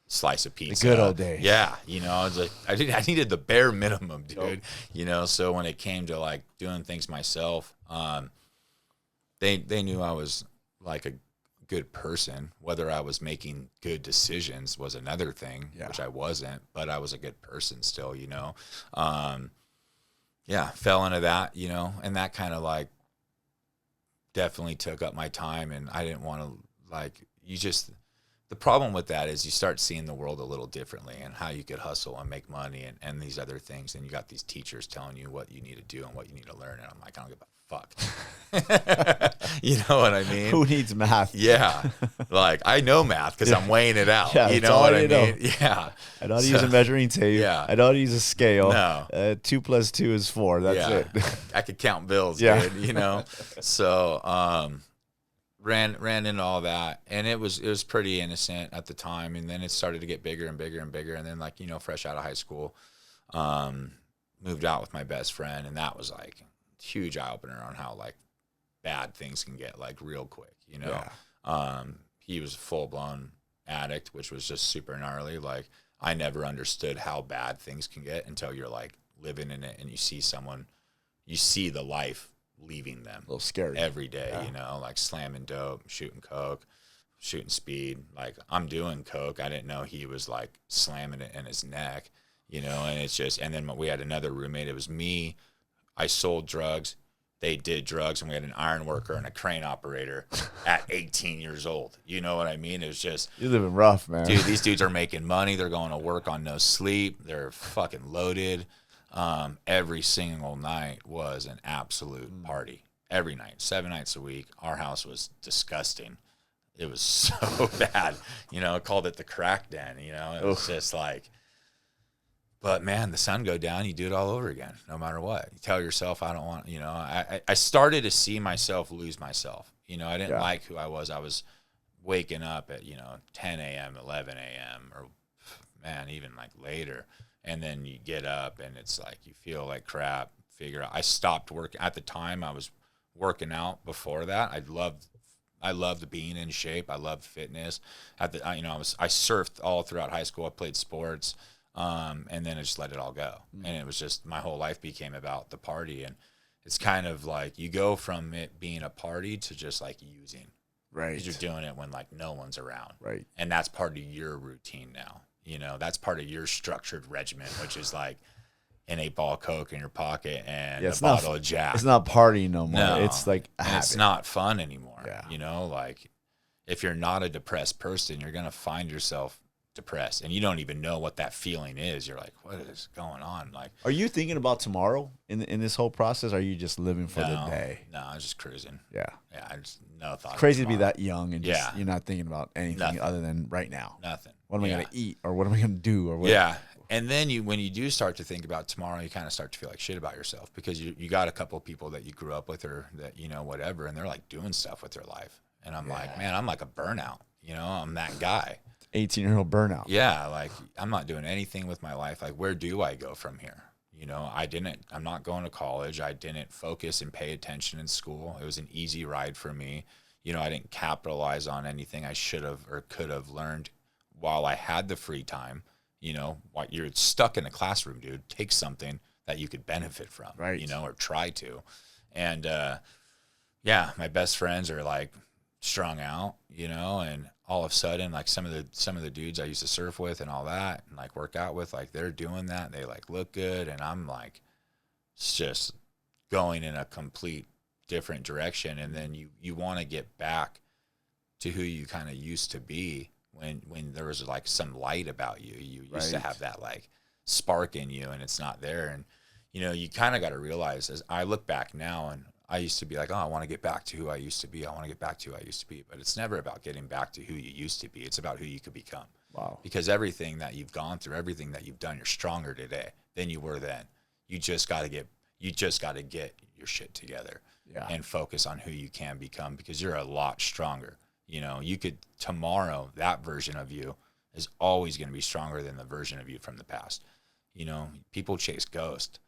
slice of pizza. The good old days. Yeah. You know, I was like, I needed the bare minimum, dude. Nope. You know, so when it came to like doing things myself, they knew I was like a good person. Whether I was making good decisions was another thing, which I wasn't, but I was a good person still, you know. Fell into that, you know, and that kind of like definitely took up my time, and I didn't want to, like, the problem with that is you start seeing the world a little differently, and how you could hustle and make money and these other things, and you got these teachers telling you what you need to do and what you need to learn, and I'm like, I don't give a fuck. You know what I mean? Who needs math? Yeah. Like, I know math because I'm weighing it out. Yeah, you know what I mean? Know. Yeah. I know how to use a measuring tape. Yeah. I know how to use a scale. No. 2 + 2 is 4. That's it. I could count bills, dude, you know? So, ran into all that, and it was pretty innocent at the time, and then it started to get bigger and bigger and bigger, and then, like, you know, fresh out of high school, moved out with my best friend, and that was like huge eye opener on how like bad things can get, like, real quick, you know. He was a full-blown addict, which was just super gnarly. Like, I never understood how bad things can get until you're like living in it, and you see the life leaving them. A little scary. Every day, you know, like slamming dope, shooting coke, shooting speed. Like, I'm doing coke. I didn't know he was like slamming it in his neck, you know, and it's just, and then we had another roommate. It was me. I sold drugs. they did drugs, and we had an iron worker and a crane operator at 18 years old. You know what I mean? It was just, You're living rough, man. dude, these dudes are making money. They're going to work on no sleep. They're fucking loaded. Every single night was an absolute party. Every night, 7 nights a week. Our house was disgusting. It was so bad. You know, I called it the crack den. You know, it was just like, but man, the sun go down, you do it all over again, no matter what. You tell yourself, I don't want, you know, I started to see myself lose myself. You know, I didn't like who I was. I was waking up at, 10 a.m., 11 a.m., or man, even like later. And then you get up and it's like, you feel like crap, figure out. I stopped working. At the time, I was working out before that. I loved being in shape. I loved fitness. I surfed all throughout high school. I played sports. And then I just let it all go. And it was just, my whole life became about the party. And it's kind of like you go from it being a party to just like using. Right. Because you're doing it when like no one's around. Right. And that's part of your routine now. You know, that's part of your structured regimen, which is like an 8-ball of Coke in your pocket and a bottle of Jack. It's not partying no more. No, it's like a habit. it's not fun anymore. Yeah. You know, like if you're not a depressed person, you're going to find yourself depressed and you don't even know what that feeling is. You're like, what is going on? Like, are you thinking about tomorrow in this whole process? Or are you just living for the day? No, I was just cruising. Yeah. Yeah. I just no thought. It's crazy to be tomorrow. that young and just, you're not thinking about anything other than right now. Nothing. What am I going to eat? Or what am I going to do? Or what? Yeah. And then when you do start to think about tomorrow, you kind of start to feel like shit about yourself because you got a couple of people that you grew up with or that, whatever, and they're like doing stuff with their life. And I'm like, man, I'm like a burnout. I'm that guy. 18-year-old burnout. Yeah. Like I'm not doing anything with my life. Like where do I go from here? I'm not going to college. I didn't focus and pay attention in school. It was an easy ride for me. I didn't capitalize on anything I should have or could have learned while I had the free time. You're stuck in a classroom, dude. Take something that you could benefit from, right? Or try to. And my best friends are like strung out, and all of a sudden, like some of the dudes I used to surf with and all that, and like work out with, like they're doing that. And they like look good, and I'm like just going in a complete different direction. And then you want to get back to who you kind of used to be. When there was like some light about you, you used to have that like spark in you and it's not there. And, you kind of got to realize as I look back now and I used to be like, oh, I want to get back to who I used to be. I want to get back to who I used to be. But it's never about getting back to who you used to be. It's about who you could become. Wow. Because everything that you've gone through, everything that you've done, you're stronger today than you were then. You just got to get your shit together and focus on who you can become because you're a lot stronger. You could tomorrow, that version of you is always going to be stronger than the version of you from the past. People chase ghosts.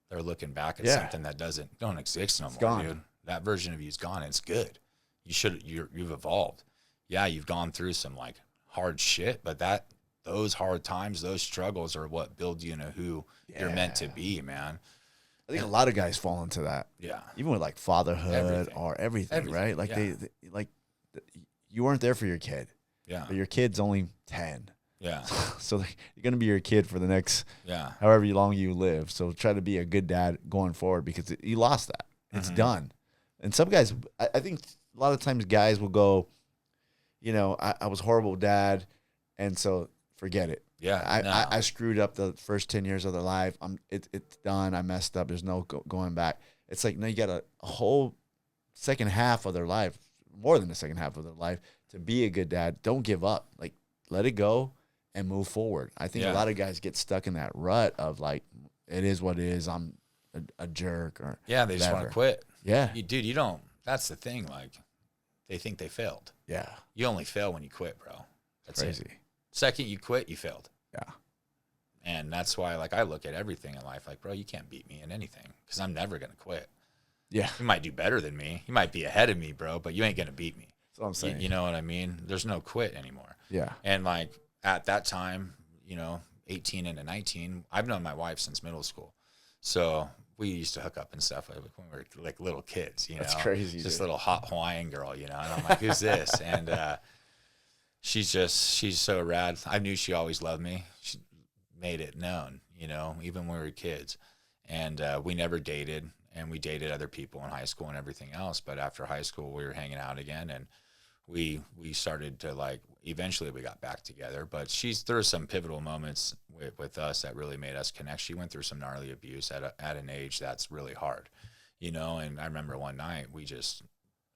They're looking back at something that don't exist no more, gone. dude. That version of you's gone. It's good. You've evolved. Yeah, you've gone through some like hard shit, but those hard times, those struggles are what build you into who you're meant to be, man. I think a lot of guys fall into that. Yeah. Even with like fatherhood or everything, right? Like they like you weren't there for your kid. Yeah. But your kid's only 10. Yeah. So you're going to be your kid for the next however long you live. So try to be a good dad going forward because you lost that. It's done. And some guys, I think a lot of times guys will go, I was a horrible dad, and so forget it. Yeah. I screwed up the first 10 years of their life. It's done. I messed up. There's no going back. It's like, no, you got a whole second half of their life, more than the second half of their life, to be a good dad. Don't give up. Like, let it go and move forward. I think a lot of guys get stuck in that rut of like, it is what it is. I'm a jerk or they just want to quit. Yeah. You don't. That's the thing. Like, they think they failed. Yeah. You only fail when you quit, bro. That's crazy. It. Second you quit, you failed. Yeah. And that's why, like, I look at everything in life like, bro, you can't beat me in anything because I'm never going to quit. Yeah. You might do better than me. You might be ahead of me, bro, but you ain't going to beat me. That's what I'm saying. You know what I mean? There's no quit anymore. Yeah. And, like, at that time, 18 into 19, I've known my wife since middle school. So we used to hook up and stuff like when we were like little kids, That's crazy. This little hot Hawaiian girl, and I'm like, who's this? And she's so rad. I knew she always loved me. She made it known, even when we were kids. And we never dated. and we dated other people in high school and everything else. But after high school, we were hanging out again, and we started to like, eventually we got back together. But there were some pivotal moments with us that really made us connect. She went through some gnarly abuse at an age that's really hard, you know. And I remember one night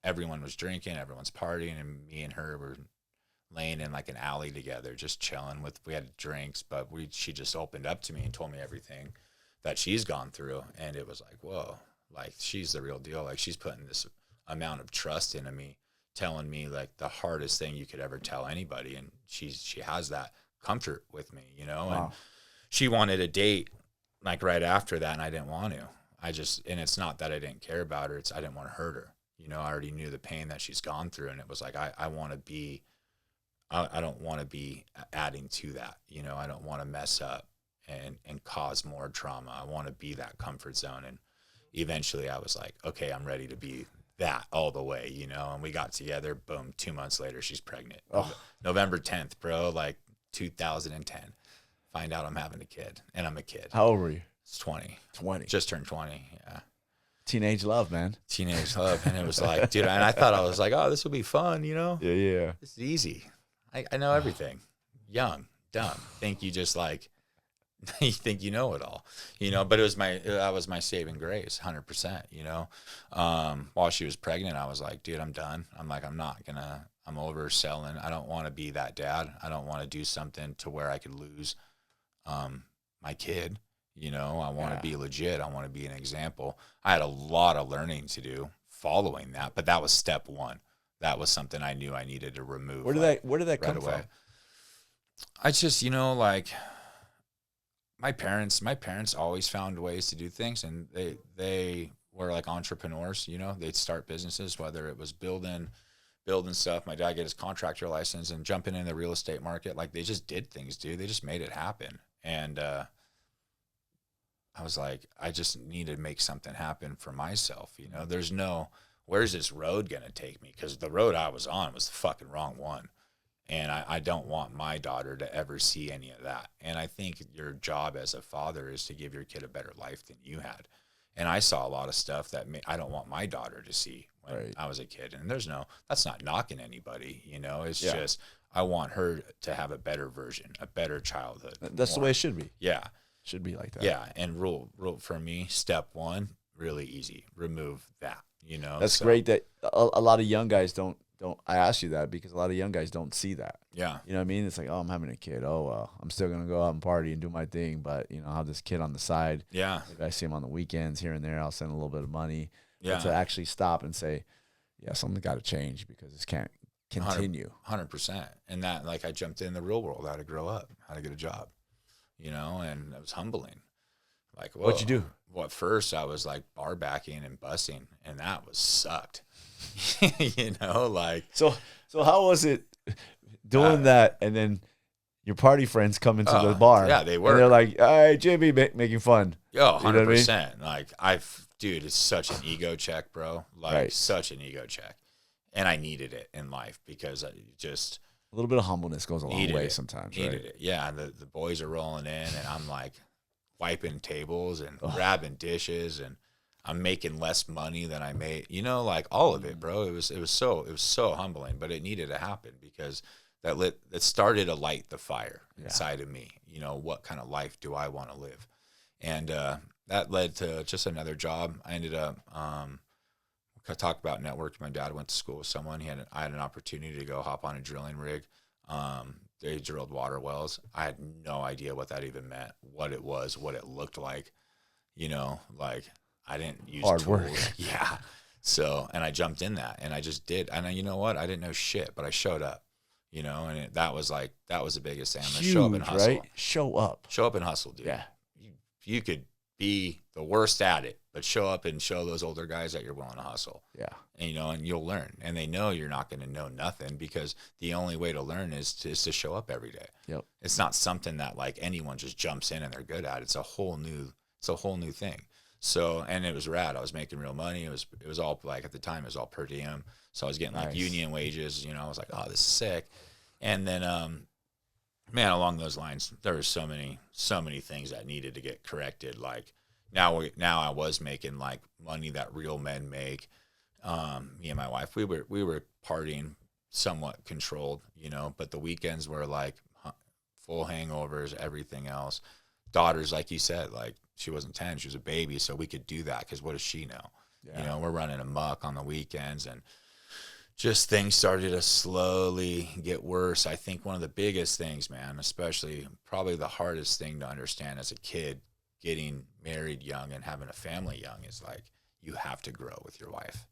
everyone was drinking, everyone's partying, and me and her were laying in like an alley together, just chilling we had drinks, but she just opened up to me and told me everything that she's gone through. And it was like, whoa, like she's the real deal. Like she's putting this amount of trust into me, telling me like the hardest thing you could ever tell anybody. And she has that comfort with me, you know. Wow. And she wanted a date like right after that, and I didn't want to. And it's not that I didn't care about her, I didn't want to hurt her. You know, I already knew the pain that she's gone through, and it was like, I don't want to be adding to that. You know, I don't want to mess up and cause more trauma. I want to be that comfort zone. And eventually I was like, okay, I'm ready to be that all the way, you know. And we got together, boom, 2 months later, she's pregnant. Oh. November 10th, bro, like 2010. Find out I'm having a kid, and I'm a kid. How old were you? It's 20. 20. Just turned 20, yeah. Teenage love, man. Teenage love. And it was like, dude, and I thought, I was like, oh, this will be fun, you know? Yeah. This is easy. I know everything. Young, dumb. Think you just like, you think you know it all, you know? But that was my saving grace, 100%, you know? While she was pregnant, I was like, dude, I'm done. I'm like, I'm overselling. I don't want to be that dad. I don't want to do something to where I could lose my kid. You know, I want to be legit. I want to be an example. I had a lot of learning to do following that, but that was step one. That was something I knew I needed to remove. Where did that come from? I just, you know, like my parents always found ways to do things, and they were like entrepreneurs, you know. They'd start businesses, whether it was building stuff. My dad got his contractor license and jumping in the real estate market. Like they just did things, dude. They just made it happen. And I was like, I just need to make something happen for myself. You know, where's this road going to take me? Because the road I was on was the fucking wrong one. And I don't want my daughter to ever see any of that. And I think your job as a father is to give your kid a better life than you had. And I saw a lot of stuff that I don't want my daughter to see when I was a kid. And that's not knocking anybody, you know. It's just, I want her to have a better version, a better childhood. That's the way it should be. Yeah. Should be like that. Yeah. And rule for me, step one, really easy. Remove that, you know. That's great that a lot of young guys don't, I asked you that because a lot of young guys don't see that. Yeah. You know what I mean? It's like, oh, I'm having a kid. Oh, well, I'm still going to go out and party and do my thing. But, you know, I have this kid on the side. Yeah. Maybe I see him on the weekends here and there. I'll send a little bit of money. Yeah. But to actually stop and say, yeah, something got to change because this can't continue. 100%. And that, like, I jumped in the real world, how to grow up, how to get a job, you know, and it was humbling. Like, whoa. What'd you do? Well, at first I was like bar backing and bussing, and that was sucked. You know, like. So how was it doing that, and then your party friends come into the bar? Yeah, they were. And they're like, all right, Jimmy, making fun. Yo, 100%. You know what I mean? Like, dude, it's such an ego check, bro. Like, such an ego check. And I needed it in life because I just. A little bit of humbleness goes a long way sometimes, right? Needed it. Yeah, and the boys are rolling in, and I'm like wiping tables and grabbing dishes, and I'm making less money than I made. You know, like all of it, bro. It was so humbling, but it needed to happen because it started to light the fire inside of me. You know, what kind of life do I want to live? And that led to just another job. I ended up I talked about networking. My dad went to school with someone. I had an opportunity to go hop on a drilling rig. They drilled water wells. I had no idea what that even meant, what it was, what it looked like. You know, like I didn't use hard tools. work. Yeah. So, and I jumped in that, and I just did. And you know what? I didn't know shit, but I showed up. You know, and that was the biggest thing. I'm gonna show up and hustle. Right? Show up and hustle, dude. Yeah. You could be the worst at it, but show up and show those older guys that you're willing to hustle. Yeah. And, you know, and you'll learn. And they know you're not going to know nothing because the only way to learn is to show up every day. Yep. It's not something that like anyone just jumps in and they're good at. It's a whole new thing. So, and it was rad. I was making real money. It was all like at the time it was all per diem. So I was getting like union wages, you know. I was like, oh, this is sick. And then, man, along those lines, there were so many things that needed to get corrected. Like, Now I was making like money that real men make. Me and my wife, we were partying somewhat controlled, you know, but the weekends were like full hangovers, everything else. Daughters, like you said, like she wasn't 10, she was a baby, so we could do that because what does she know? Yeah. You know, we're running amok on the weekends, and just things started to slowly get worse. I think one of the biggest things, man, especially probably the hardest thing to understand as a kid, getting married young and having a family young, is like you have to grow with your wife.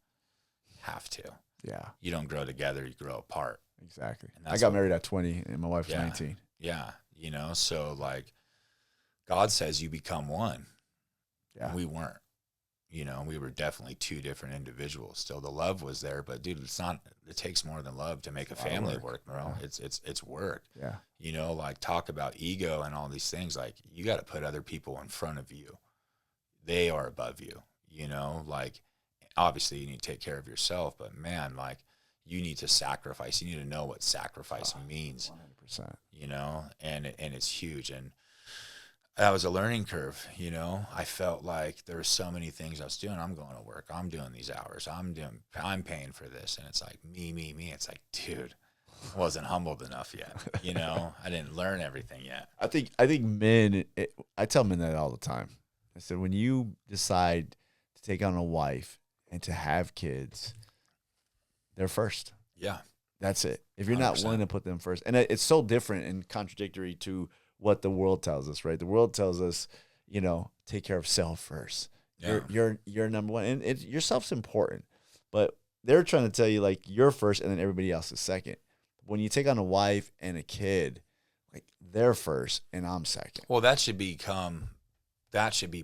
Have to. Yeah. You don't grow together, you grow apart. Exactly. I got married at 20 and my wife was 19. Yeah. You know, so like God says you become one. Yeah. We weren't. You know, we were definitely two different individuals. Still, the love was there, but dude, it takes more than love to make a family work, bro. Yeah. It's work. Yeah. You know, like talk about ego and all these things. Like you got to put other people in front of you. They are above you, you know, like obviously you need to take care of yourself, but man, like you need to sacrifice. You need to know what sacrifice means, 100%, you know, and it's huge. And that was a learning curve, you know. I felt like there were so many things I was doing. I'm going to work. I'm doing these hours. I'm paying for this. And it's like me. It's like, dude, I wasn't humbled enough yet. You know, I didn't learn everything yet. I think men, I tell men that all the time. I said, when you decide to take on a wife and to have kids, they're first. Yeah. That's it. If you're 100%. not willing to put them first, and it's so different and contradictory to what the world tells us, right? The world tells us, you know, take care of self first. Yeah. You're number one, and yourself's important, but they're trying to tell you like you're first, and then everybody else is second. When you take on a wife and a kid, like they're first, and I'm second. Well, that should be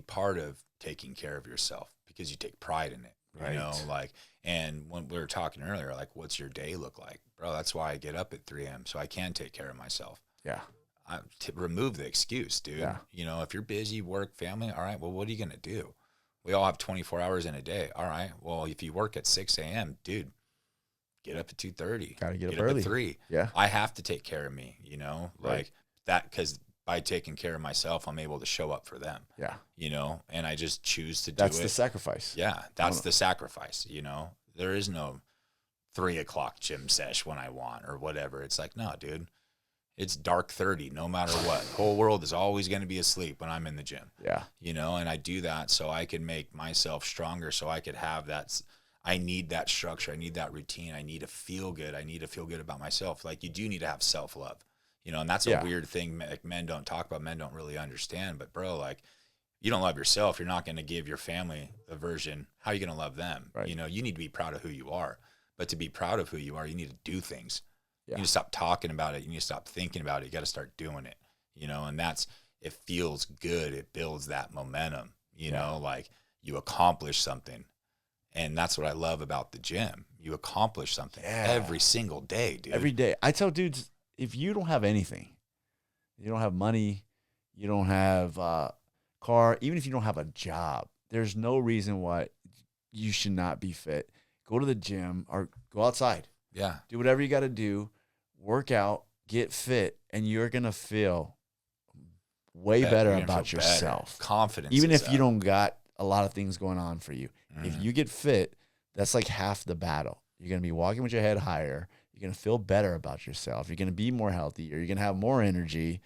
part of taking care of yourself because you take pride in it. Right. You know, like, and when we were talking earlier, like, what's your day look like, bro? That's why I get up at 3 a.m. so I can take care of myself. Yeah. Remove the excuse, dude. Yeah. You know, if you're busy, work, family, all right, well, what are you going to do? We all have 24 hours in a day. All right, well, if you work at 6 a.m., dude, get up at 2:30. Got to get up early. early. At 3. Yeah. I have to take care of me, you know, Right. like that, because by taking care of myself, I'm able to show up for them. Yeah. You know, and I just choose to do it. That's the sacrifice. Yeah, that's the sacrifice, you know. There is no 3 o'clock gym sesh when I want or whatever. It's like, no, dude. It's dark 30, no matter what. The whole world is always going to be asleep when I'm in the gym. Yeah. You know, and I do that so I can make myself stronger, so I could have that. I need that structure. I need that routine. I need to feel good. I need to feel good about myself. Like, you do need to have self-love, you know, and that's a weird thing like men don't talk about, men don't really understand. But, bro, like, you don't love yourself, you're not going to give your family the version. How are you going to love them? Right. You know, you need to be proud of who you are. But to be proud of who you are, you need to do things. Yeah. You need to stop talking about it. You need to stop thinking about it. You got to start doing it, you know, and it feels good. It builds that momentum, you know, like you accomplish something. And that's what I love about the gym. You accomplish something every single day, dude. Every day. I tell dudes, if you don't have anything, you don't have money, you don't have a car, even if you don't have a job, there's no reason why you should not be fit. Go to the gym or go outside. Yeah. Do whatever you got to do. Work out, get fit, and you're going to feel way better about yourself. Confidence. Even if you don't got a lot of things going on for you. Mm-hmm. If you get fit, that's like half the battle. You're going to be walking with your head higher. You're going to feel better about yourself. You're going to be more healthy, or you're going to have more energy.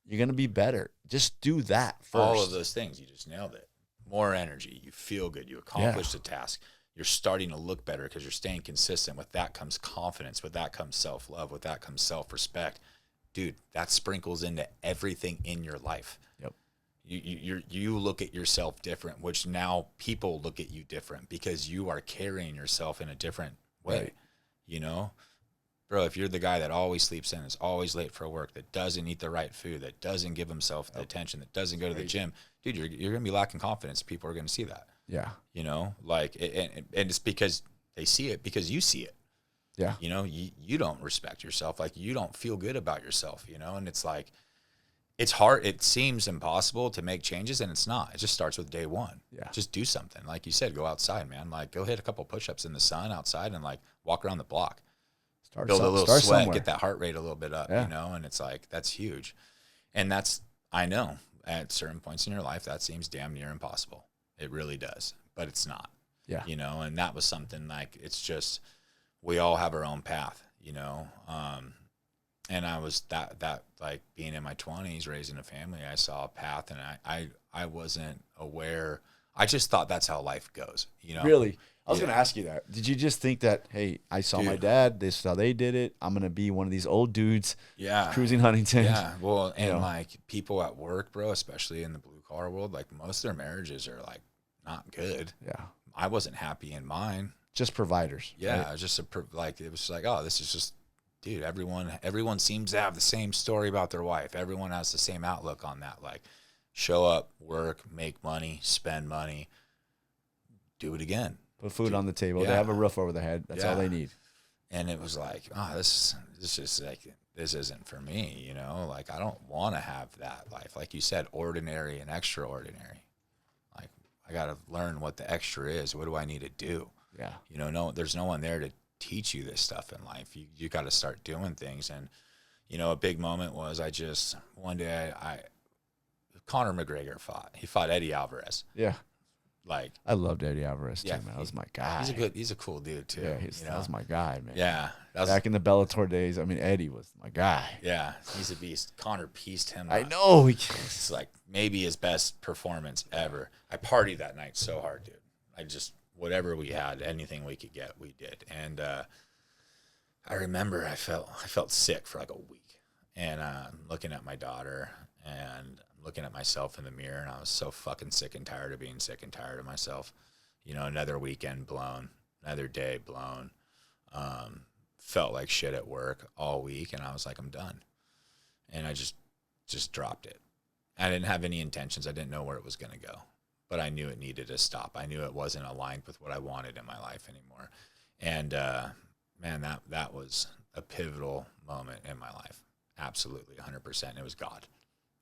You're going to be better. Just do that first. All of those things. You just nailed it. More energy. You feel good. You accomplish the task. You're starting to look better because you're staying consistent. With that comes confidence. With that comes self-love. With that comes self-respect. Dude, that sprinkles into everything in your life. Yep. You look at yourself different, which now people look at you different because you are carrying yourself in a different way. Right. You know? Bro, if you're the guy that always sleeps in, is always late for work, that doesn't eat the right food, that doesn't give himself the attention, that doesn't go to the gym, dude, you're going to be lacking confidence. People are going to see that. Yeah. You know, like, and it's because they see it because you see it. Yeah. You know, you don't respect yourself. Like, you don't feel good about yourself, you know, and it's like, it's hard. It seems impossible to make changes, and it's not. It just starts with day one. Yeah. Just do something. Like you said, go outside, man. Like, go hit a couple push-ups in the sun outside and, like, walk around the block. Build a little sweat, somewhere. Get that heart rate a little bit up, you know, and it's like, that's huge. And that's, I know, at certain points in your life, that seems damn near impossible. It really does, but it's not. Yeah. You know, and that was something like, it's just, we all have our own path, you know? And I was that like being in my 20s, raising a family, I saw a path, and I wasn't aware. I just thought that's how life goes, you know? Really? I was Yeah. going to ask you that. Did you just think that, hey, I saw my Dude. dad, this is how they did it. I'm going to be one of these old dudes Yeah. cruising Huntington. Yeah. Well, and know. like people at work, bro, especially in the blue collar world, like most of their marriages are like not good. Yeah. I wasn't happy in mine. Just providers. Yeah. right? It was just like, it was like, oh, this is just, dude, everyone seems to have the same story about their wife. Everyone has the same outlook on that. Like, show up, work, make money, spend money, do it again. Put food on the table. They Yeah. have a roof over their head. That's all Yeah. they need. And it was like, oh, this is like, this isn't for me, you know? Like, I don't want to have that life. Like you said, ordinary and extraordinary. Like, I got to learn what the extra is. What do I need to do? Yeah. You know, there's no one there to teach you this stuff in life. You got to start doing things. And, you know, a big moment was one day Conor McGregor fought. He fought Eddie Alvarez. Yeah. Like, I loved Eddie Alvarez Yeah, too, man. That was my guy. he's a cool dude too. Yeah, you that know? was my guy, man. Yeah. That was, Back in the Bellator days, I mean, Eddie was my guy. yeah, he's a beast. Conor pieced him I up. know. It's like maybe his best performance ever. I partied that night so hard, dude. I just, whatever we had, anything we could get, we did. And I remember I felt sick for like a week. And looking at my daughter and looking at myself in the mirror, and I was so fucking sick and tired of being sick and tired of myself. You know, another weekend blown, another day blown. Felt like shit at work all week, and I was like, I'm done. And I just dropped it. I didn't have any intentions. I didn't know where it was going to go, but I knew it needed to stop. I knew it wasn't aligned with what I wanted in my life anymore. And man, that was a pivotal moment in my life. Absolutely, 100%. It was God.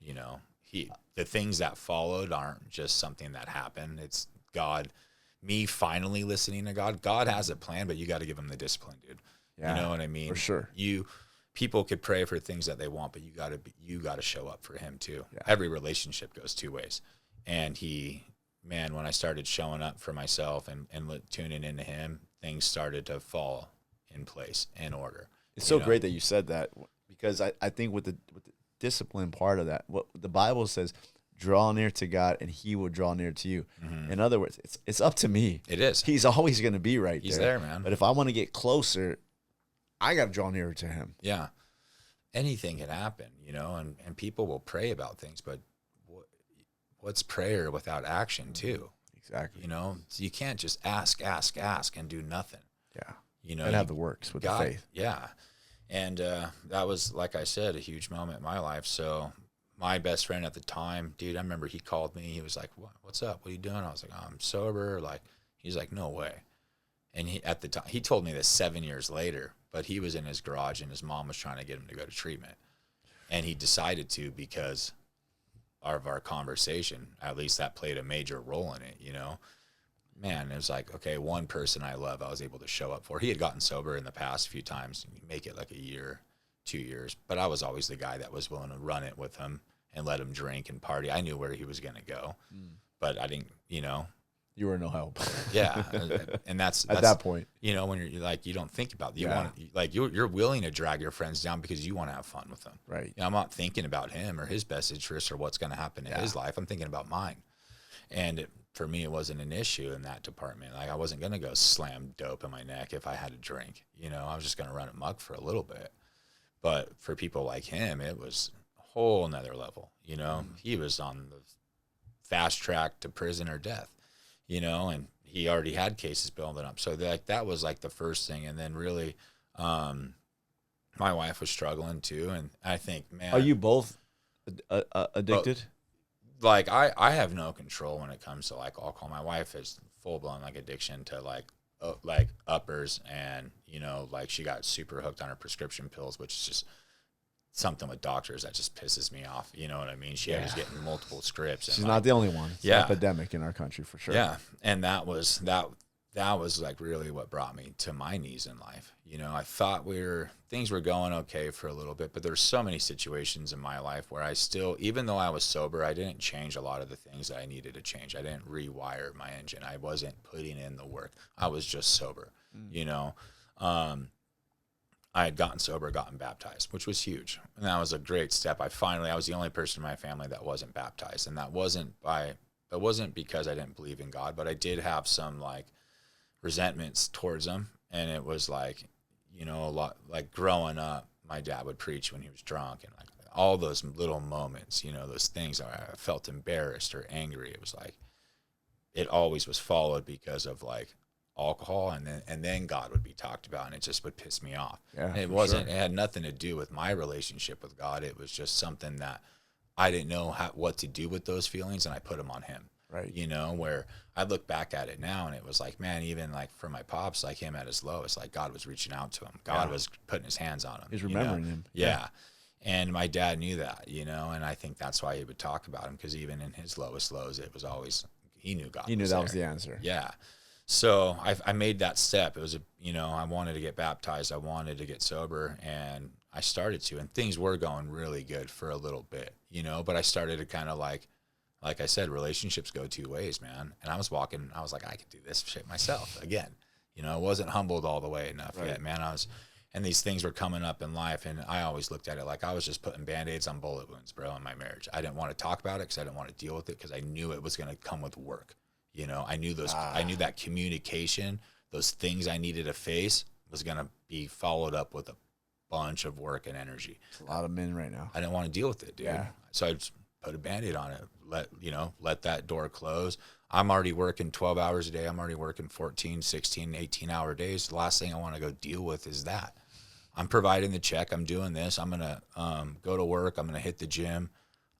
You know, the things that followed aren't just something that happened. It's God, me finally listening to God. God has a plan, but you got to give him the discipline, dude. Yeah, you know what I mean? for sure. People could pray for things that they want, but you got to show up for him too. Yeah. Every relationship goes two ways. And when I started showing up for myself and tuning into him, things started to fall in place, in order. It's so great that you said that, because I think with the discipline part of that, what the Bible says, draw near to God and he will draw near to you. Mm-hmm. In other words, it's up to me. It is. He's always going to be right He's there. there, man. But if I want to get closer, I got to draw nearer to him. Yeah. Anything can happen, you know, and people will pray about things, but what's prayer without action too? Exactly. You know, so you can't just ask and do nothing. Yeah. You know, And have the works with the faith. Yeah. And that was, like I said, a huge moment in my life. So my best friend at the time, dude, I remember he called me. He was like, what's up? What are you doing? I was like, I'm sober. Like, he's like, no way. And at the time, he told me this 7 years later, but he was in his garage and his mom was trying to get him to go to treatment. And he decided to because of our conversation. At least that played a major role in it, you know? Man, it was like, okay, one person I love, I was able to show up for. He had gotten sober in the past a few times, make it like a year, 2 years. But I was always the guy that was willing to run it with him and let him drink and party. I knew where he was going to go, but I didn't, you know. You were no help. Yeah. And that's At that point. you know, when you're like, you don't think about it. Yeah. You're willing to drag your friends down because you want to have fun with them. Right. You know, I'm not thinking about him or his best interests or what's going to happen in his life. I'm thinking about mine. And for me, it wasn't an issue in that department. Like, I wasn't going to go slam dope in my neck if I had a drink. You know, I was just going to run amok for a little bit. But for people like him, it was a whole nother level. You know, he was on the fast track to prison or death, you know, and he already had cases building up. So that was like the first thing. And then really, my wife was struggling too. And I think, man. Are you both addicted? Like, I have no control when it comes to like alcohol. My wife is full blown like addiction to like uppers, and you know, like she got super hooked on her prescription pills, which is just something with doctors that just pisses me off. You know what I mean? She was getting multiple scripts. She's not the only one. It's an Yeah. epidemic in our country for sure. Yeah, and that that was like really what brought me to my knees in life. You know, I thought things were going okay for a little bit, but there's so many situations in my life where I still, even though I was sober, I didn't change a lot of the things that I needed to change. I didn't rewire my engine. I wasn't putting in the work. I was just sober, you know. I had gotten sober, gotten baptized, which was huge. And that was a great step. I was the only person in my family that wasn't baptized. And that wasn't because I didn't believe in God, but I did have some like resentments towards him. And it was like, you know, a lot like growing up, my dad would preach when he was drunk, and like all those little moments, you know, those things where I felt embarrassed or angry. It was like, it always was followed because of like alcohol, and then God would be talked about, and it just would piss me off. Yeah, it wasn't, It had nothing to do with my relationship with God. It was just something that I didn't know what to do with those feelings, and I put them on him. Right. You know, where I look back at it now, and it was like, man, even like for my pops, like him at his lowest, like God was reaching out to him. God was putting his hands on him. He's remembering him. Yeah. And my dad knew that, you know, and I think that's why he would talk about him, because even in his lowest lows, it was always, he knew God. He knew was that there. was the answer. Yeah. So I made that step. It was, you know, I wanted to get baptized. I wanted to get sober, and I started to, and things were going really good for a little bit, you know, but I started to kind of like I said, relationships go two ways, man. And I was like, I could do this shit myself again. You know, I wasn't humbled all the way enough yet, man. And these things were coming up in life, and I always looked at it like I was just putting Band-Aids on bullet wounds, bro, in my marriage. I didn't want to talk about it because I didn't want to deal with it, because I knew it was going to come with work. You know, I knew that communication, those things I needed to face was going to be followed up with a bunch of work and energy. It's a lot of men right now. I didn't want to deal with it, dude. Yeah. So I just put a Band-Aid on it, let that door close. I'm already working 12 hours a day. I'm already working 14, 16, 18-hour days. The last thing I want to go deal with is that. I'm providing the check. I'm doing this. I'm going to go to work. I'm going to hit the gym.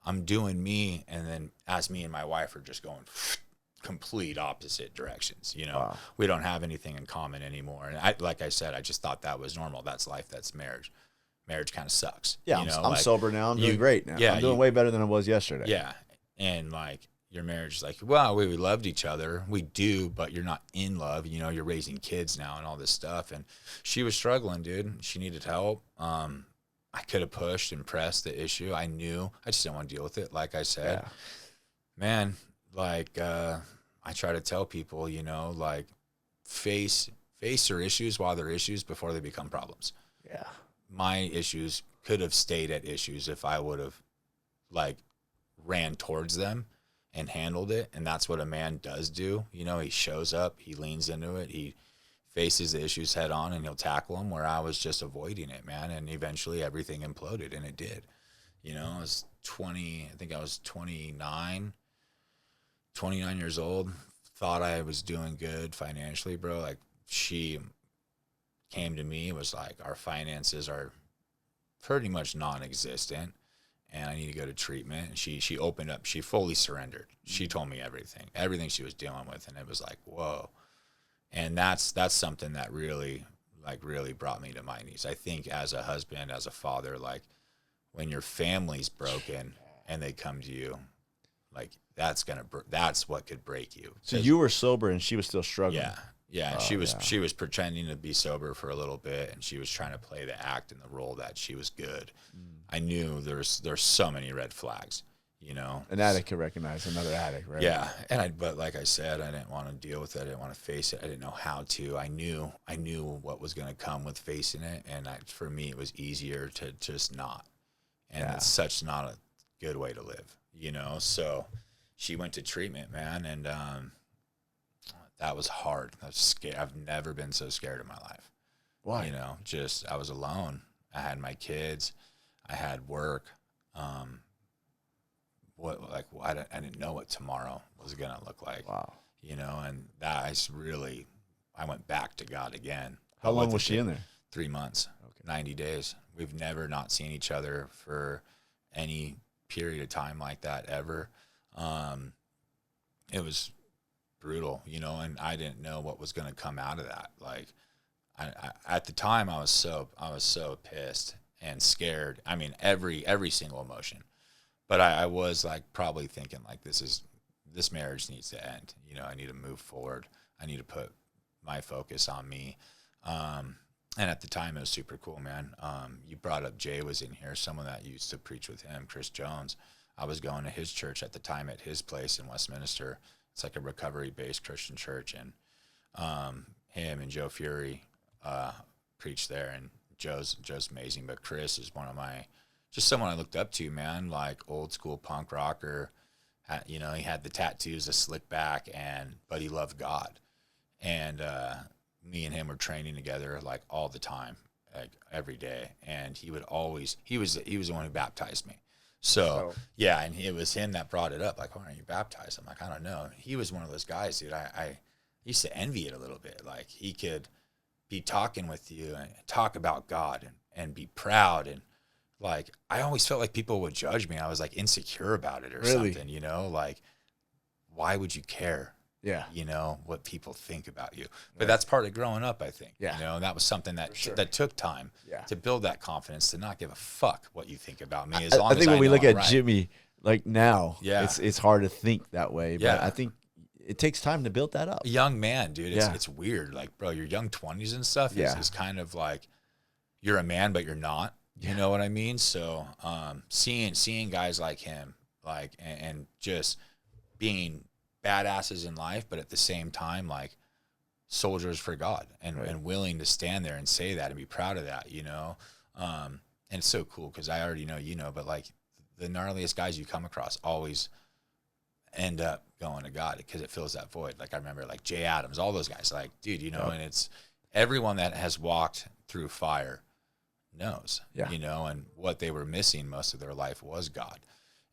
I'm doing me. And then as me and my wife are just going complete opposite directions. You know, We don't have anything in common anymore. And like I said, I just thought that was normal. That's life. That's marriage. Marriage kind of sucks. Yeah, I'm sober now. I'm doing great now. Yeah, I'm doing way better than I was yesterday. Yeah. And like your marriage is like, well, we loved each other. We do, but you're not in love. You know, you're raising kids now and all this stuff. And she was struggling, dude. She needed help. I could have pushed and pressed the issue. I knew. I just didn't want to deal with it. Like I said, man, like I try to tell people, you know, like face their issues while they're issues before they become problems. Yeah. My issues could have stayed at issues if I would have like ran towards them and handled it. And that's what a man does do. You know, he shows up, he leans into it, he faces the issues head on, and he'll tackle them, where I was just avoiding it, man. And eventually everything imploded, and it did. You know, I was 29 years old, thought I was doing good financially, bro. Like, she came to me, was like, our finances are pretty much non-existent, and I need to go to treatment. And she opened up, she fully surrendered. She told me everything she was dealing with, and it was like, whoa. And that's something that really brought me to my knees. I think as a husband, as a father, like when your family's broken and they come to you, like that's what could break you. So you were sober and she was still struggling. Yeah. And she was pretending to be sober for a little bit, and she was trying to play the act and the role that she was good. I knew there's so many red flags, you know. An addict can recognize another addict, right? Yeah. But like I said, I didn't want to deal with it. I didn't want to face it. I didn't know how to. I knew what was going to come with facing it, and for me it was easier to just not. And it's such not a good way to live, you know. So she went to treatment, man, and that was hard. I was scared. I've never been so scared in my life. Why? You know, just I was alone. I had my kids. I had work. I didn't know what tomorrow was gonna look like. Wow. You know, and I went back to God again. How long was she in there? 3 months. Okay. 90 days. We've never not seen each other for any period of time like that ever. It was brutal, you know, and I didn't know what was going to come out of that. Like, I at the time I was so pissed and scared. I mean, every single emotion, but I was like probably thinking like, this marriage needs to end. You know, I need to move forward. I need to put my focus on me. And at the time, it was super cool, man. You brought up Jay was in here, someone that used to preach with him, Chris Jones. I was going to his church at the time at his place in Westminster. It's like a recovery-based Christian church, and him and Joe Fury preached there, and Joe's amazing. But Chris is one of just someone I looked up to, man, like old school punk rocker. He had the tattoos, a slick back, but he loved God. And me and him were training together like all the time, like every day. And he was the one who baptized me. So yeah, and it was him that brought it up. Like, why aren't you baptized? I'm like, I don't know. He was one of those guys, dude. I used to envy it a little bit. Like, he could be talking with you and talk about God and be proud. And like, I always felt like people would judge me. I was like insecure about it or something, like, why would you care? Yeah. What people think about you. But that's part of growing up, I think. Yeah. And that was something that that took time to build that confidence, to not give a fuck what you think about me. As long I think as when we look I'm at right. Jimmy, like now, it's hard to think that way. But I think it takes time to build that up. A young man, dude, it's weird. Like, bro, your young 20s and stuff is kind of like you're a man, but you're not. You know what I mean? So seeing guys like him, like, and just being badasses in life, but at the same time, like, soldiers for God and willing to stand there and say that and be proud of that, and it's so cool because I already know, but like the gnarliest guys you come across always end up going to God because it fills that void. Like, I remember like Jay Adams, all those guys, like, dude, and it's everyone that has walked through fire knows, and what they were missing most of their life was God.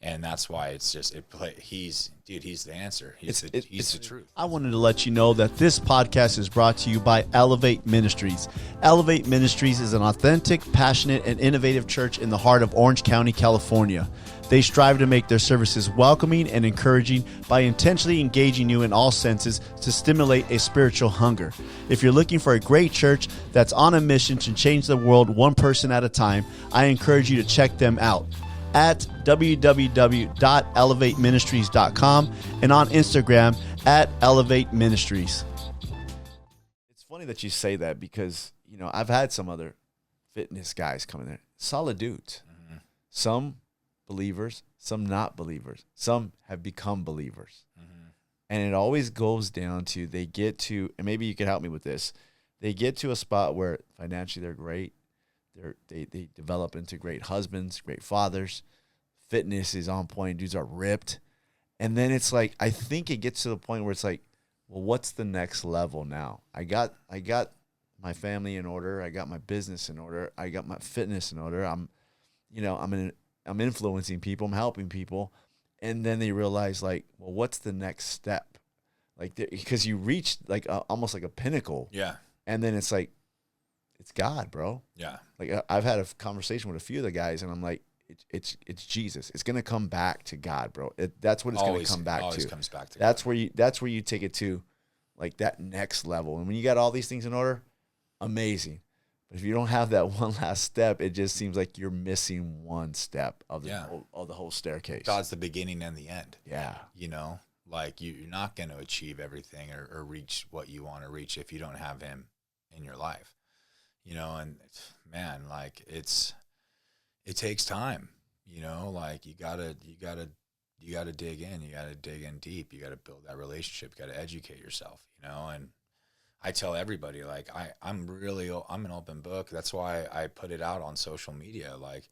And that's why it's just he's the answer. He's the truth. I wanted to let you know that this podcast is brought to you by Elevate Ministries. Elevate Ministries is an authentic, passionate, and innovative church in the heart of Orange County, California. They strive to make their services welcoming and encouraging by intentionally engaging you in all senses to stimulate a spiritual hunger. If you're looking for a great church that's on a mission to change the world one person at a time, I encourage you to check them out at www.elevateministries.com and on Instagram at Elevate Ministries. It's funny that you say that because, I've had some other fitness guys come in there. Solid dudes. Mm-hmm. Some believers, some not believers. Some have become believers. Mm-hmm. And it always goes down to they get to, and maybe you could help me with this, they get to a spot where financially they're great. They develop into great husbands, great fathers. Fitness is on point. Dudes are ripped. And then it's like, I think it gets to the point where it's like, well, what's the next level now? I got my family in order. I got my business in order. I got my fitness in order. I'm influencing people. I'm helping people. And then they realize, like, well, what's the next step? Like, because you reach like almost like a pinnacle. Yeah. And then it's like, it's God, bro. Yeah. Like, I've had a conversation with a few of the guys, and I'm like, it's Jesus. It's gonna come back to God, bro. That's what it's gonna come back to. Always comes back to God. That's where you take it to, like, that next level. And when you got all these things in order, amazing. But if you don't have that one last step, it just seems like you're missing one step of the whole staircase. God's the beginning and the end. Yeah. Like, you're not going to achieve everything or reach what you want to reach if you don't have Him in your life. And man, like, it takes time, like you gotta dig in, you gotta dig in deep, you gotta build that relationship, you gotta educate yourself, and I tell everybody, like, I'm an open book. That's why I put it out on social media. Like,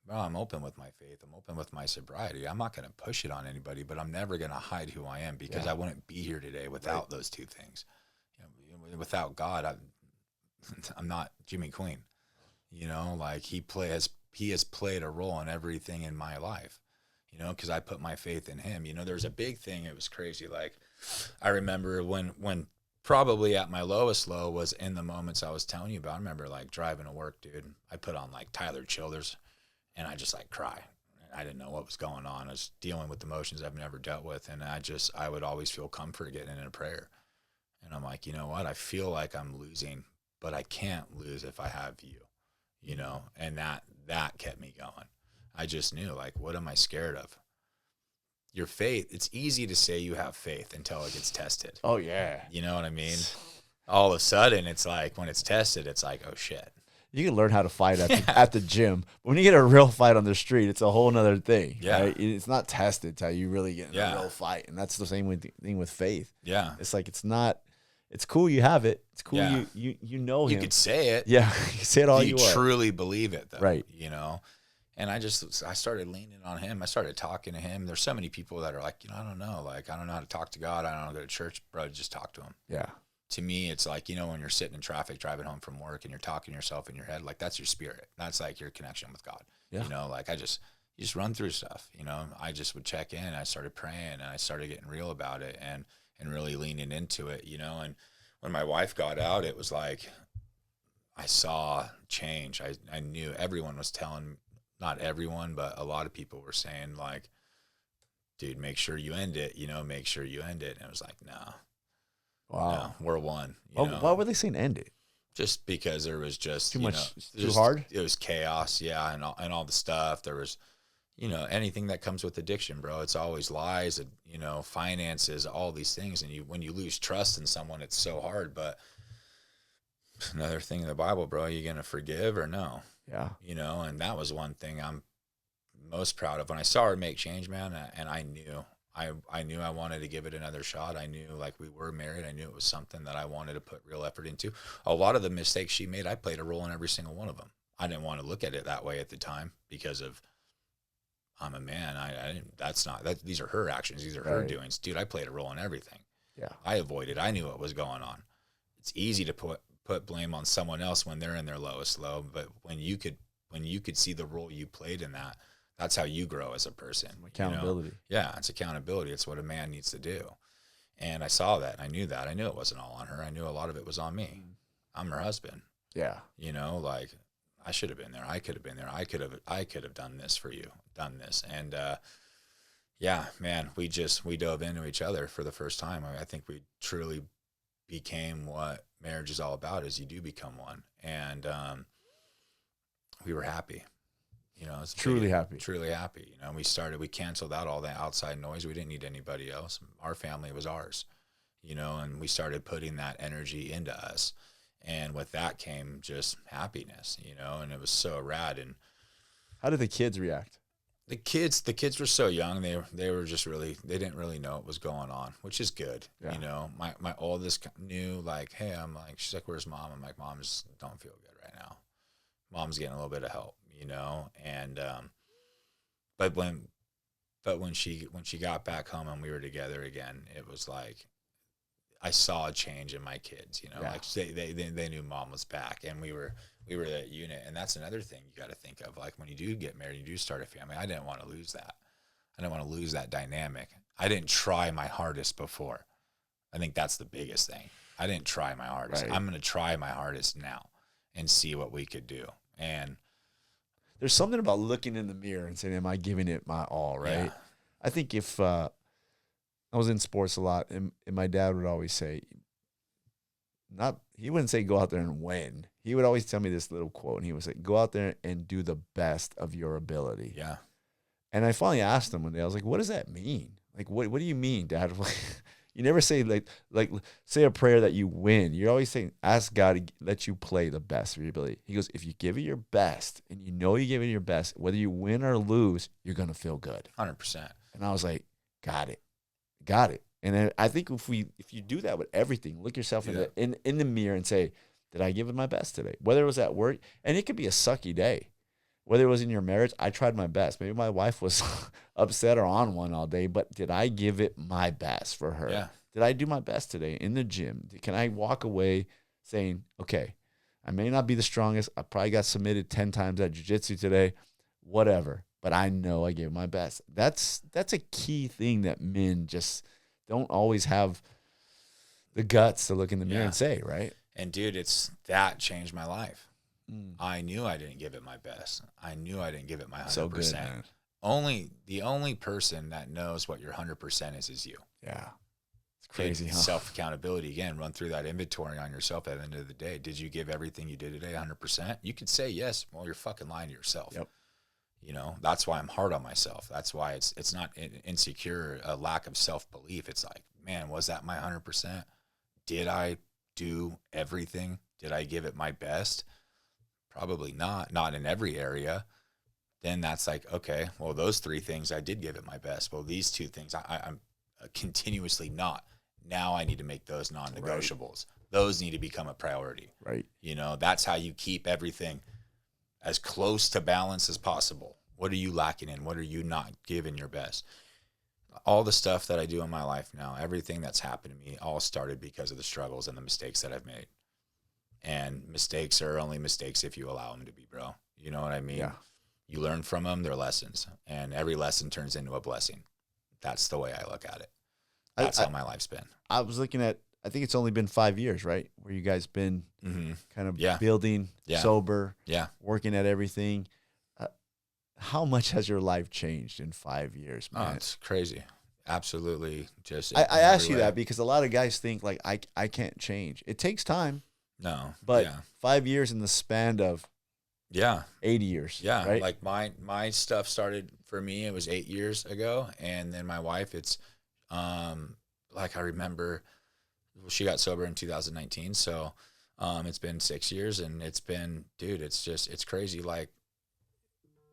bro, I'm open with my faith. I'm open with my sobriety. I'm not going to push it on anybody, but I'm never going to hide who I am because I wouldn't be here today without those two things. Without God, I'm not Jimmy Queen. Like, he has played a role in everything in my life, because I put my faith in Him. There's a big thing. It was crazy. Like, I remember when probably at my lowest low was in the moments I was telling you about. I remember, like, driving to work, dude. I put on, like, Tyler Childers, and I just, like, cry. I didn't know what was going on. I was dealing with emotions I've never dealt with, and I would always feel comfort getting in a prayer. And I'm like, you know what? I feel like I'm losing, but I can't lose if I have you, and that kept me going. I just knew, like, what am I scared of? Your faith, it's easy to say you have faith until it gets tested. Oh, yeah. You know what I mean? all of a sudden it's like when it's tested, it's like, oh shit. You can learn how to fight at the gym. When you get a real fight on the street, it's a whole nother thing. Yeah. Right? It's not tested till you really get in Yeah. a real fight. And that's the same thing with faith. Yeah. It's like it's cool you have it. It's cool Yeah. you know You him. could say it. Yeah. You say it all Do you you want. truly believe it though? Right. You know? And I started leaning on him. I started talking to him. There's so many people that are like, I don't know. Like, I don't know how to talk to God. I don't know how to go to church. Bro, just talk to him. Yeah. To me, it's like, when you're sitting in traffic, driving home from work and you're talking to yourself in your head, like that's your spirit. That's like your connection with God. Yeah. Like you just run through stuff, I just would check in. I started praying and I started getting real about it and really leaning into it, and when my wife got out, it was like, I saw change. I knew everyone was telling, not everyone, but a lot of people were saying like, dude, make sure you end it, make sure you end it. And it was like, no. Wow. No, we're one. Why were they saying end it? Just because there was just Too much, too just, hard? It was chaos, yeah, and all the stuff. There was, anything that comes with addiction, bro. It's always lies, finances, all these things. And when you lose trust in someone, it's so hard. But another thing in the Bible, bro, are you gonna forgive or no? Yeah. And that was one thing I'm most proud of. When I saw her make change, man, and I knew I wanted to give it another shot. I knew, like, we were married. I knew it was something that I wanted to put real effort into. A lot of the mistakes she made, I played a role in every single one of them. I didn't want to look at it that way at the time because of I'm a man. I didn't. That's not that. These are her actions. These are her doings, dude. I played a role in everything. Yeah. I avoided. I knew what was going on. It's easy to put blame on someone else when they're in their lowest low, but when you could see the role you played in that. That's how you grow as a person. Accountability. Yeah, it's accountability. It's what a man needs to do. And I saw that. I knew that. I knew it wasn't all on her. I knew a lot of it was on me. I'm her husband. Yeah. Like I should have been there. I could have been there. I could have done this for you, done this. And yeah, man, we dove into each other for the first time. I think we truly became what marriage is all about, is you do become one. And we were happy. It's truly happy. Truly happy. We canceled out all that outside noise. We didn't need anybody else. Our family was ours, and we started putting that energy into us. And with that came just happiness, and it was so rad. And how did the kids react? The kids were so young. They were just they didn't really know what was going on, which is good. Yeah. My oldest knew, like, hey, she's like, where's mom? I'm like, mom, just don't feel good right now. Mom's getting a little bit of help. And but when she got back home and we were together again, it was like I saw a change in my kids. Yeah. Like they knew mom was back, and we were that unit. And that's another thing you got to think of. Like when you do get married, you do start a family. I didn't want to lose that. I didn't want to lose that dynamic. I didn't try my hardest before. I think that's the biggest thing. I didn't try my hardest. Right. I'm going to try my hardest now and see what we could do. And there's something about looking in the mirror and saying, am I giving it my all, right? Yeah. I think if I was in sports a lot, and my dad would always say, he wouldn't say go out there and win. He would always tell me this little quote, and he would say, go out there and do the best of your ability. Yeah. And I finally asked him one day, I was like, what does that mean? Like, what do you mean, Dad? You never say, like say a prayer that you win. You're always saying, ask God to let you play the best of your ability. He goes, if you give it your best, and you know you give it your best, whether you win or lose, you're going to feel good. 100%. And I was like, got it. And then I think if you do that with everything, look yourself in the mirror and say, did I give it my best today? Whether it was at work, and it could be a sucky day. Whether it was in your marriage, I tried my best. Maybe my wife was upset or on one all day, but did I give it my best for her? Yeah. Did I do my best today in the gym? Can I walk away saying, okay, I may not be the strongest. I probably got submitted 10 times at jiu-jitsu today, whatever, but I know I gave my best. That's a key thing that men just don't always have the guts to look in the mirror and say, right? And dude, that changed my life. I knew I didn't give it my best. I knew I didn't give it my 100%. So good, man. The only person that knows what your 100% is you. Yeah. It's crazy, huh? Self-accountability. Again, run through that inventory on yourself at the end of the day. Did you give everything you did today 100%? You could say yes. Well, you're fucking lying to yourself. Yep. That's why I'm hard on myself. That's why it's not insecure, a lack of self-belief. It's like, man, was that my 100%? Did I do everything? Did I give it my best? Probably not in every area. Then that's like, okay, well, those 3 things I did give it my best. Well, these 2 things I'm continuously not. Now I need to make those non-negotiables. Right. Those need to become a priority. Right. You know, that's how you keep everything as close to balance as possible. What are you lacking in? What are you not giving your best? All the stuff that I do in my life now, everything that's happened to me, all started because of the struggles and the mistakes that I've made. And mistakes are only mistakes if you allow them to be, bro. You know what I mean? Yeah. You learn from them, they're lessons. And every lesson turns into a blessing. That's the way I look at it. That's how my life's been. I was looking at, I think it's only been 5 years, right? Where you guys been kind of building, sober, working at everything. How much has your life changed in 5 years, man? Oh, it's crazy. Absolutely. Just I ask you that because a lot of guys think like, I can't change. It takes time. No. But 5 years in the span of 80 years. Yeah. Right? Like my stuff started for me, it was 8 years ago. And then my wife, it's like I remember she got sober in 2019. So it's been 6 years and it's been, dude, it's crazy. Like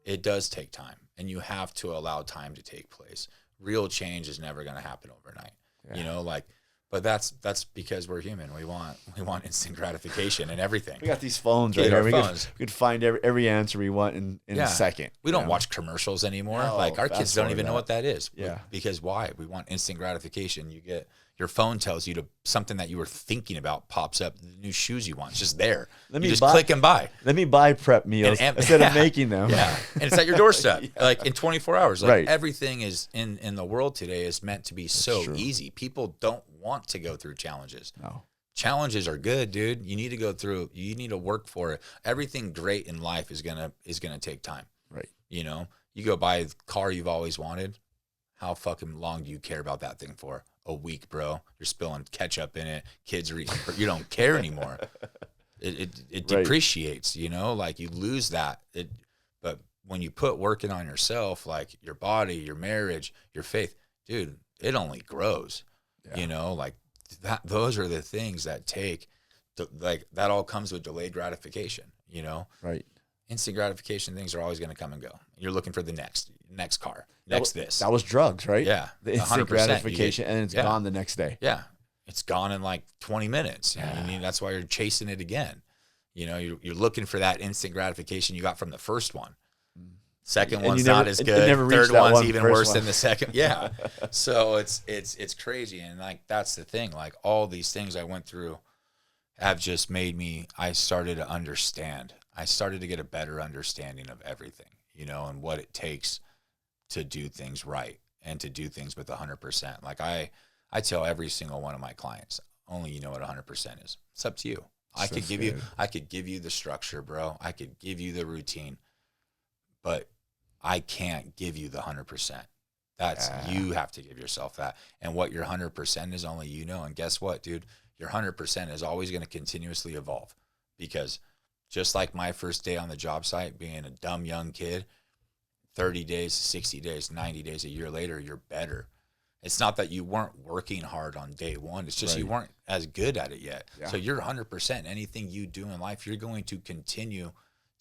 it does take time and you have to allow time to take place. Real change is never going to happen overnight, you know, like, but that's because we're human. We want instant gratification and everything. We got these phones right here. We could find every answer we want in a second. We don't watch commercials anymore. No, like our kids don't even know what that is. Yeah. Because why? We want instant gratification. You get your phone tells you to something that you were thinking about pops up. The new shoes you want, it's just there. You just click and buy. Let me buy prep meals instead of making them. Yeah, and it's at your doorstep, like in 24 hours. Like everything is in the world today is meant to be so easy. People don't want to go through challenges. No. Challenges are good, dude. You need to go through. You need to work for it. Everything great in life is gonna take time. Right. You know, you go buy the car you've always wanted. How fucking long do you care about that thing for? A week, bro. You're spilling ketchup in it. Kids are eating. You don't care anymore. It depreciates. You know, like you lose that. But when you put working on yourself, like your body, your marriage, your faith, dude, it only grows. Yeah. You know, like that. Those are the things that take. Like that all comes with delayed gratification. You know, right. Instant gratification things are always going to come and go. You're looking for the next car, this. That was drugs, right? Yeah. The instant gratification, and it's gone the next day. Yeah. It's gone in like 20 minutes. Yeah. I mean, that's why you're chasing it again. You know, you're looking for that instant gratification you got from the first one. Second one's not as good. Third one's even worse than the second. Yeah. So it's crazy. And like, that's the thing. Like all these things I went through have just made me, I started to understand. I started to get a better understanding of everything, you know, and what it takes to do things right and to do things with 100%. Like I tell every single one of my clients, only you know what 100% is. It's up to you. I could give you the structure, bro. I could give you the routine, but I can't give you the 100%. That's you have to give yourself that. And what your 100% is, only you know. And guess what, dude? Your 100% is always going to continuously evolve, because just like my first day on the job site, being a dumb young kid, 30 days, 60 days, 90 days, a year later, you're better. It's not that you weren't working hard on day one. It's just you weren't as good at it yet. Yeah. So you're 100%. Anything you do in life, you're going to continue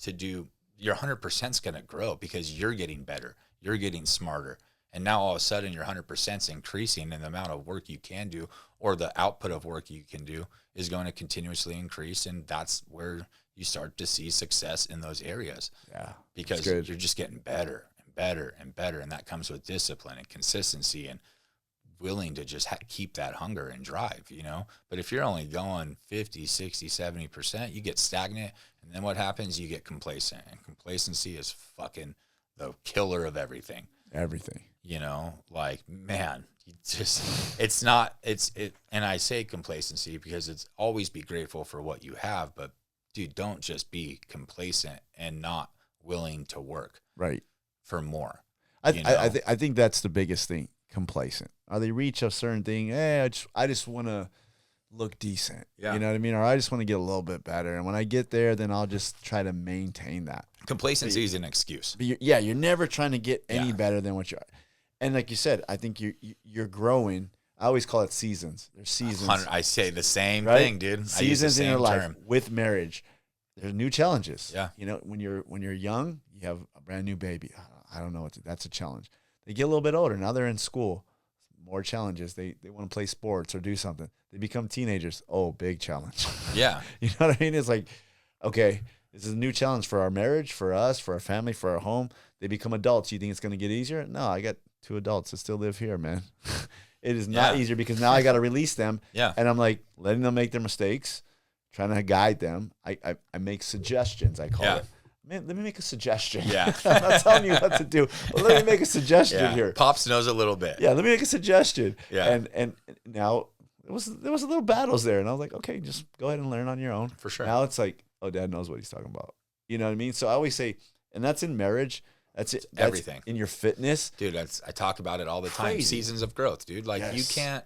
to do. Your 100% is going to grow because you're getting better. You're getting smarter. And now all of a sudden your 100% is increasing, and the amount of work you can do, or the output of work you can do, is going to continuously increase. And that's where you start to see success in those areas. Yeah. Because you're just getting better and better and better. And that comes with discipline and consistency and willing to just keep that hunger and drive, you know. But if you're only going 50, 60, 70%, you get stagnant. And then what happens? You get complacent. And complacency is fucking the killer of everything. Everything. You know, like, man, and I say complacency because it's always be grateful for what you have, but dude, don't just be complacent and not willing to work for more. I think that's the biggest thing. Complacent. Or they reach a certain thing. Hey, I just want to look decent. Yeah. You know what I mean? Or I just want to get a little bit better. And when I get there, then I'll just try to maintain that. Complacency is an excuse. But you're never trying to get any better than what you are. And like you said, I think you're growing. I always call it seasons. There's seasons. I say the same right? thing, dude. I use the Seasons in same your life term. with marriage. There's new challenges. Yeah. You know, when you're young, you have a brand new baby. I don't know that's a challenge. They get a little bit older. Now they're in school. More challenges. They want to play sports or do something. They become teenagers. Oh, big challenge. Yeah. You know what I mean? It's like, okay, this is a new challenge for our marriage, for us, for our family, for our home. They become adults. You think it's going to get easier? No, I got 2 adults that still live here, man. It is not easier because now I got to release them. Yeah. And I'm like letting them make their mistakes, trying to guide them. I make suggestions, I call it. Man, let me make a suggestion. Yeah. I'm not telling you what to do, but let me make a suggestion here. Pops knows a little bit. Yeah, let me make a suggestion. Yeah. And now there was a little battles there, and I was like, okay, just go ahead and learn on your own. For sure. Now it's like, oh, Dad knows what he's talking about. You know what I mean? So I always say, and that's in marriage. That's it. That's everything. In your fitness. Dude, I talk about it all the time. Crazy. Seasons of growth, dude. Like you can't,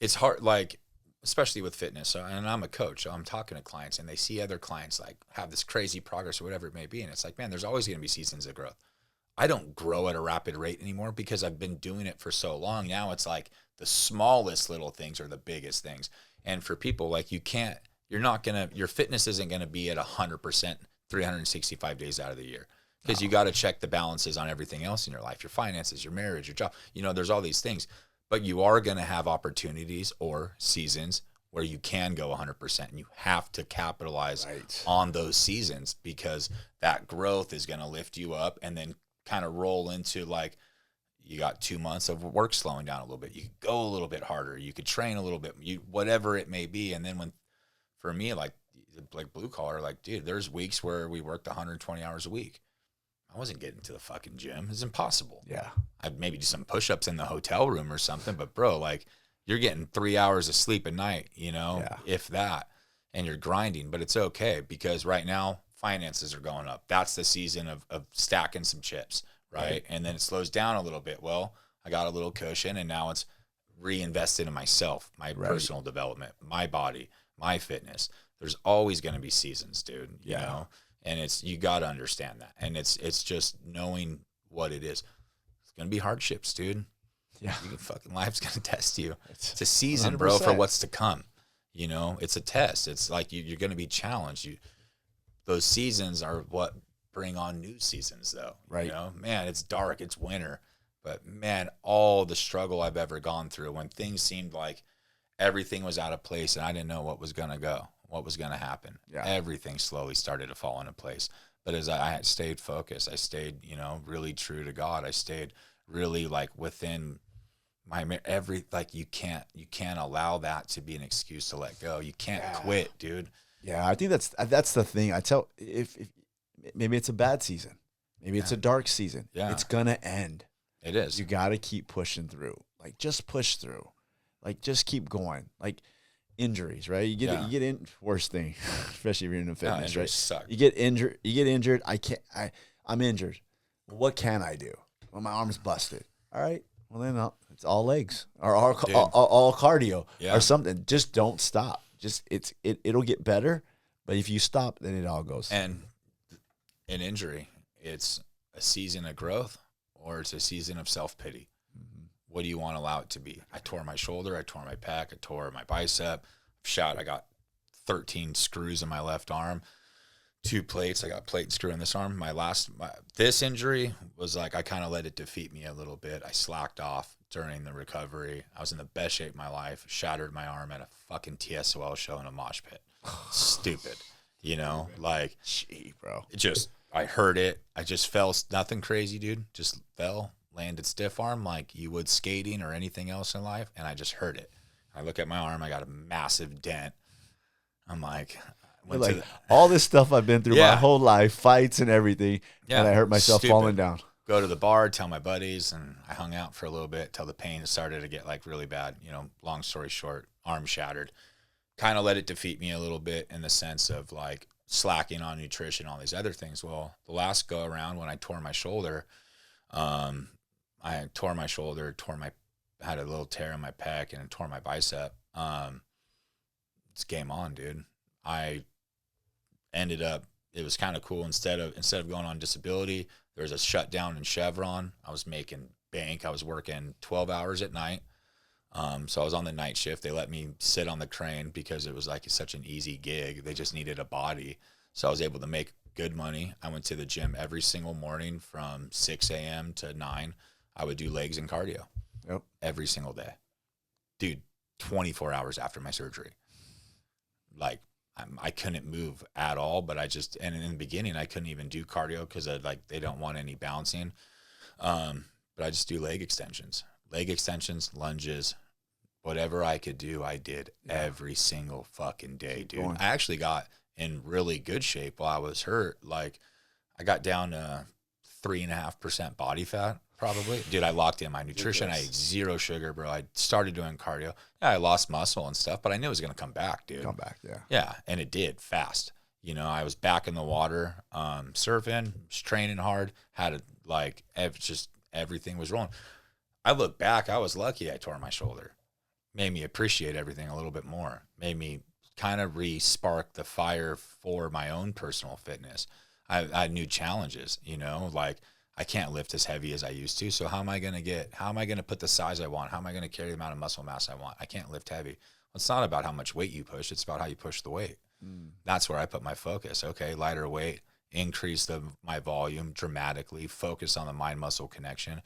it's hard, like, especially with fitness. So, and I'm a coach, so I'm talking to clients and they see other clients like have this crazy progress or whatever it may be. And it's like, man, there's always going to be seasons of growth. I don't grow at a rapid rate anymore because I've been doing it for so long. Now it's like the smallest little things are the biggest things. And for people, like your fitness isn't going to be at 100% 365 days out of the year. Because you got to check the balances on everything else in your life, your finances, your marriage, your job. You know, there's all these things. But you are going to have opportunities or seasons where you can go 100%. And you have to capitalize on those seasons because that growth is going to lift you up and then kind of roll into like you got 2 months of work slowing down a little bit. You could go a little bit harder. You could train a little bit, whatever it may be. And then for me, like blue collar, like, dude, there's weeks where we worked 120 hours a week. I wasn't getting to the fucking gym. It's impossible. Yeah. I'd maybe do some push-ups in the hotel room or something, but bro, like you're getting 3 hours of sleep a night, you know, if that, and you're grinding, but it's okay because right now finances are going up. That's the season of stacking some chips, right? And then it slows down a little bit. Well, I got a little cushion and now it's reinvested in myself, my personal development, my body, my fitness. There's always going to be seasons, dude, you know? And you got to understand that. And it's just knowing what it is. It's going to be hardships, dude. Yeah. Life's going to test you. It's a season, 100%. Bro, for what's to come. You know, it's a test. It's like you're going to be challenged. Those seasons are what bring on new seasons, though. Right. You know, man, it's dark. It's winter. But, man, all the struggle I've ever gone through when things seemed like everything was out of place and I didn't know what was going to go. What was going to happen. Yeah. Everything slowly started to fall into place. But as I stayed focused, I stayed, you know, really true to God. I stayed really like within you can't allow that to be an excuse to let go. You can't quit, dude. Yeah. I think that's the thing. I tell if maybe it's a bad season, maybe it's a dark season. Yeah. It's going to end. It is. You got to keep pushing through. Like just push through. Like just keep going. Like injuries, right? You get in worst thing, especially if you're in fitness, right? Suck. You get injured. I'm injured. What can I do? Well, my arm's busted. All right. Well, then it's all legs or all cardio or something. Just don't stop. Just it'll get better. But if you stop, then it all goes. And in injury, it's a season of growth or it's a season of self-pity. What do you want to allow it to be? I tore my shoulder. I tore my pec. I tore my bicep. I got 13 screws in my left arm, 2 plates. I got plate and screw in this arm. This injury was like I kind of let it defeat me a little bit. I slacked off during the recovery. I was in the best shape of my life. Shattered my arm at a fucking TSOL show in a mosh pit. Stupid, you know, like, gee, bro. I heard it. I just fell. Nothing crazy, dude. Just fell. Landed stiff arm like you would skating or anything else in life, and I just hurt it. I look at my arm, I got a massive dent. I'm like, all this stuff I've been through my whole life, fights and everything, and I hurt myself falling down. Go to the bar, tell my buddies, and I hung out for a little bit till the pain started to get like really bad. You know, long story short, arm shattered. Kind of let it defeat me a little bit in the sense of like slacking on nutrition, all these other things. Well, the last go around when I tore my shoulder, had a little tear in my pec and tore my bicep. It's game on, dude. I ended up, it was kind of cool. Instead of going on disability, there was a shutdown in Chevron. I was making bank. I was working 12 hours at night. So I was on the night shift. They let me sit on the crane because it was like such an easy gig. They just needed a body. So I was able to make good money. I went to the gym every single morning from 6 a.m. to 9. I would do legs and cardio every single day. Dude, 24 hours after my surgery. Like, I couldn't move at all, but and in the beginning, I couldn't even do cardio because they don't want any bouncing. But I just do leg extensions, lunges, whatever I could do, I did every single fucking day, dude. I actually got in really good shape while I was hurt. Like, I got down to 3.5% body fat, probably. Dude, I locked in my nutrition. I ate 0 sugar, bro. I started doing cardio. Yeah, I lost muscle and stuff, but I knew it was going to come back, dude. Yeah, and it did fast. You know, I was back in the water, surfing, was training hard, just everything was rolling. I look back, I was lucky I tore my shoulder. Made me appreciate everything a little bit more. Made me kind of re-spark the fire for my own personal fitness. I had new challenges, you know, like I can't lift as heavy as I used to. So how am I going to put the size I want? How am I going to carry the amount of muscle mass I want? I can't lift heavy. Well, it's not about how much weight you push. It's about how you push the weight. That's where I put my focus. Okay, lighter weight, increase my volume dramatically, focus on the mind muscle connection.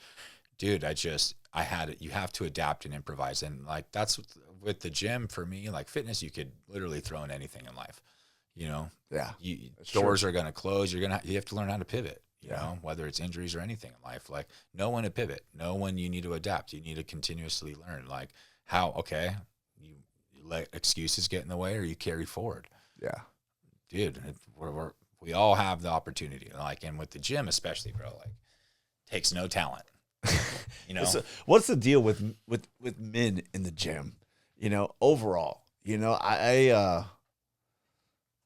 Dude, you have to adapt and improvise. And like, that's with the gym for me, like fitness, you could literally throw in anything in life, you know? Yeah. Doors are going to close. You have to learn how to pivot, you know, whether it's injuries or anything in life. Like, know when to pivot, know when you need to adapt. You need to continuously learn, like you let excuses get in the way or you carry forward. Yeah. Dude, we all have the opportunity. Like, and with the gym especially, bro, like, takes no talent. You know, what's the deal with men in the gym? You know, overall, you know,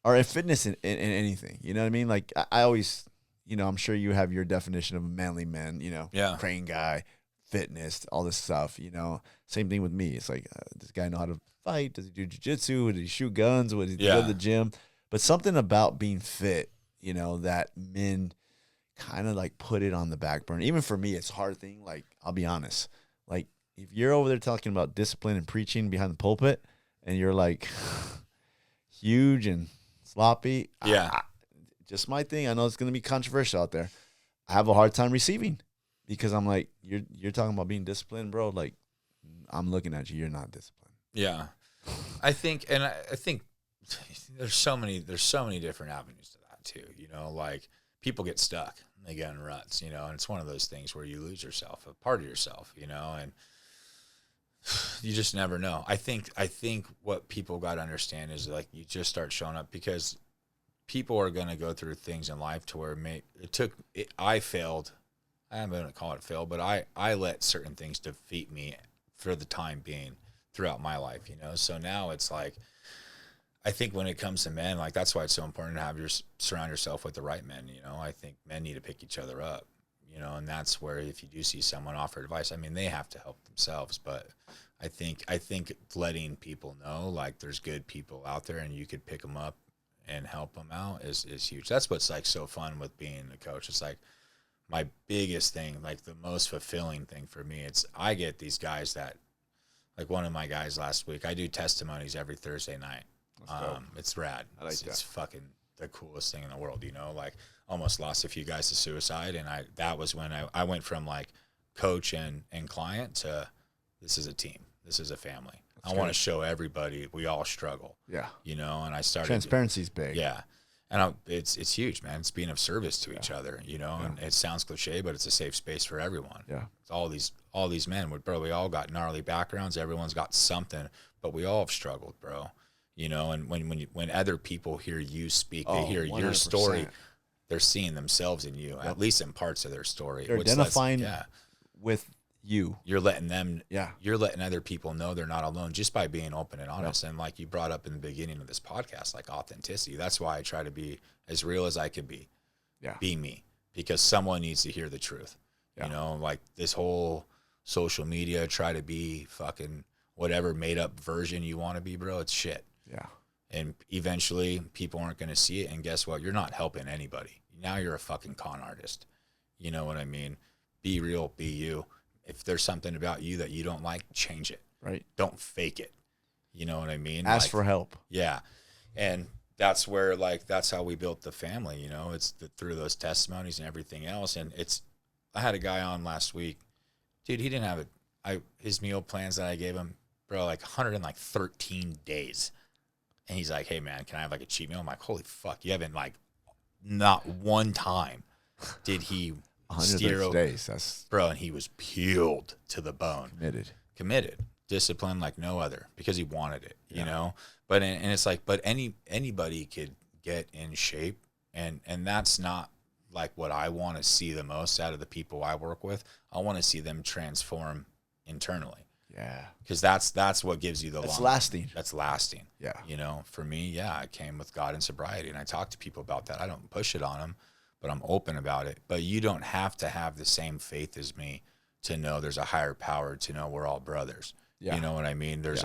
or in fitness in anything, you know what I mean? Like I always, you know, I'm sure you have your definition of a manly man, you know, crane guy, fitness, all this stuff, you know, same thing with me. It's like, does this guy know how to fight? Does he do jiu-jitsu? Does he shoot guns? Does he go to the gym? But something about being fit, you know, that men kind of like put it on the back burner. Even for me, it's a hard thing. Like, I'll be honest. Like, if you're over there talking about discipline and preaching behind the pulpit and you're like huge and sloppy, just my thing. I know it's going to be controversial out there. I have a hard time receiving because I'm like, you're talking about being disciplined, bro. Like, I'm looking at you. You're not disciplined. Yeah. I think there's so many different avenues to that too. You know, like, people get stuck. They get in ruts, you know, and it's one of those things where you lose yourself, a part of yourself, you know, and you just never know. I think what people got to understand is, like, you just start showing up because people are going to go through things in life to where I failed. I'm going to call it fail, but I let certain things defeat me for the time being throughout my life, you know? So now it's like, I think when it comes to men, like, that's why it's so important to surround yourself with the right men. You know, I think men need to pick each other up, you know, and that's where, if you do see someone offer advice, I mean, they have to help themselves, but I think letting people know, like, there's good people out there and you could pick them up and help them out is huge. That's what's like so fun with being a coach. It's like my biggest thing, like the most fulfilling thing for me. I get these guys that, like, one of my guys last week, I do testimonies every Thursday night. It's rad. I like that. It's fucking the coolest thing in the world, you know, like, almost lost a few guys to suicide. And that was when I went from like coach and client to, this is a team. This is a family. I want to show everybody we all struggle. Yeah. You know, and I started. Transparency's big. Yeah. And it's huge, man. It's being of service to each other, you know, and it sounds cliche, but it's a safe space for everyone. Yeah. It's all these men, bro, we all got gnarly backgrounds. Everyone's got something, but we all have struggled, bro. You know, and when other people hear you speak, they hear 100%. Your story, they're seeing themselves in you, at least in parts of their story. They're identifying with you. You're letting other people know they're not alone just by being open and honest. And like you brought up in the beginning of this podcast, like authenticity. That's why I try to be as real as I could be. Yeah. Be me, because someone needs to hear the truth. Yeah. You know, like this whole social media, try to be fucking whatever made up version you want to be, bro. It's shit. Yeah. And eventually people aren't going to see it. And guess what? You're not helping anybody. Now you're a fucking con artist. You know what I mean? Be real, be you. If there's something about you that you don't like, change it. Right. Don't fake it. You know what I mean? Ask for help. Yeah. And that's where, like, that's how we built the family, you know, it's through those testimonies and everything else. And I had a guy on last week, dude, he didn't have his meal plans that I gave him, bro, like 113 days. And he's like, hey man, can I have like a cheat meal? I'm like, holy fuck. You haven't, like, not one time did he steer over days. That's bro. And he was peeled to the bone, committed, disciplined like no other, because he wanted it, you know? But, and it's like, but anybody could get in shape, and that's not like what I want to see the most out of the people I work with. I want to see them transform internally. Yeah. Because that's what gives you that's lasting. That's lasting. Yeah. You know, for me, yeah, I came with God and sobriety, and I talk to people about that. I don't push it on them, but I'm open about it. But you don't have to have the same faith as me to know there's a higher power, to know we're all brothers. Yeah. You know what I mean? There's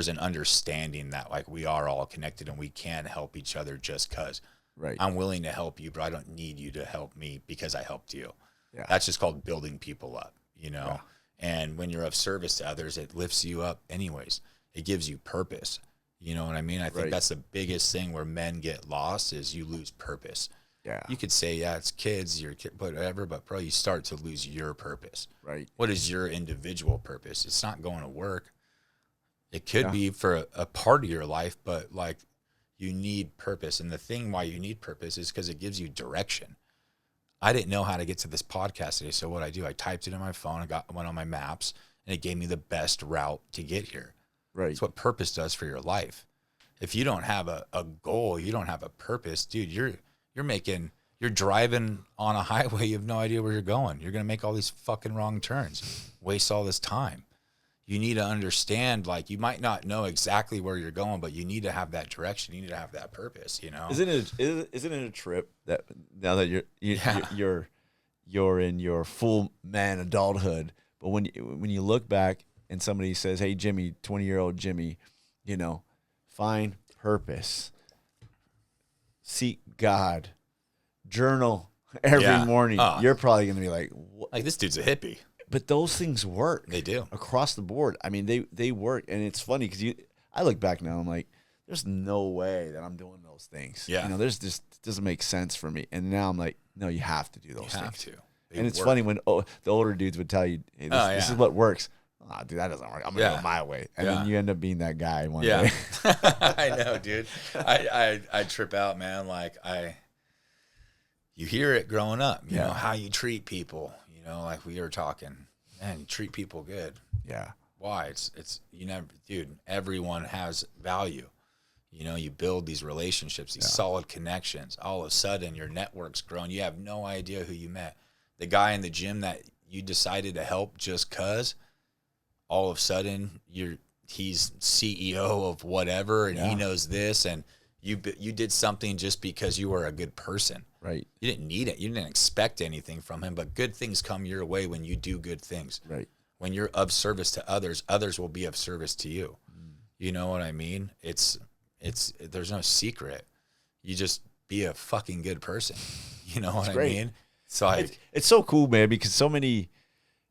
an understanding that, like, we are all connected and we can help each other just because. Right. I'm willing to help you, but I don't need you to help me because I helped you. Yeah. That's just called building people up, you know? Yeah. And when you're of service to others, it lifts you up anyways. It gives you purpose. You know what I mean? I think that's the biggest thing where men get lost, is you lose purpose. Yeah. You could say, yeah, it's kids, your kid, whatever, but bro, you start to lose your purpose. Right. What is your individual purpose? It's not going to work. It could be for a part of your life, but like, you need purpose. And the thing why you need purpose is because it gives you direction. I didn't know how to get to this podcast today. So what I do, I typed it in my phone. I went on my maps, and it gave me the best route to get here. Right. It's what purpose does for your life. If you don't have a goal, you don't have a purpose, dude, you're driving on a highway. You have no idea where you're going. You're going to make all these fucking wrong turns, waste all this time. You need to understand, like, you might not know exactly where you're going, but you need to have that direction. You need to have that purpose, you know? Isn't it a trip that now that you're in your full man adulthood, but when you look back and somebody says, hey, Jimmy, 20-year-old Jimmy, you know, find purpose, seek God, journal every morning, you're probably going to be like, what? Like, this dude's a hippie. But those things work. They do. Across the board. I mean, they work. And it's funny because I look back now, I'm like, there's no way that I'm doing those things. Yeah. You know, there's just, it doesn't make sense for me. And now I'm like, no, you have to do those things. You have to. And it's funny when the older dudes would tell you, hey, this is what works. Oh, dude, that doesn't work. I'm going to go my way. And then you end up being that guy one day. I know, dude. I trip out, man. Like, you hear it growing up, you know, how you treat people. You know, like we were talking, man, you treat people good. Yeah. Why? It's you never, dude, everyone has value. You know, you build these relationships, these solid connections. All of a sudden, your network's grown. You have no idea who you met. The guy in the gym that you decided to help just cause, all of a sudden, he's CEO of whatever, and he knows this, and you did something just because you were a good person. Right. You didn't need it. You didn't expect anything from him, but good things come your way when you do good things. Right. When you're of service to others, others will be of service to you. You know what I mean? It's there's no secret. You just be a fucking good person. You know what I mean? It's like, it's so cool, man, because so many,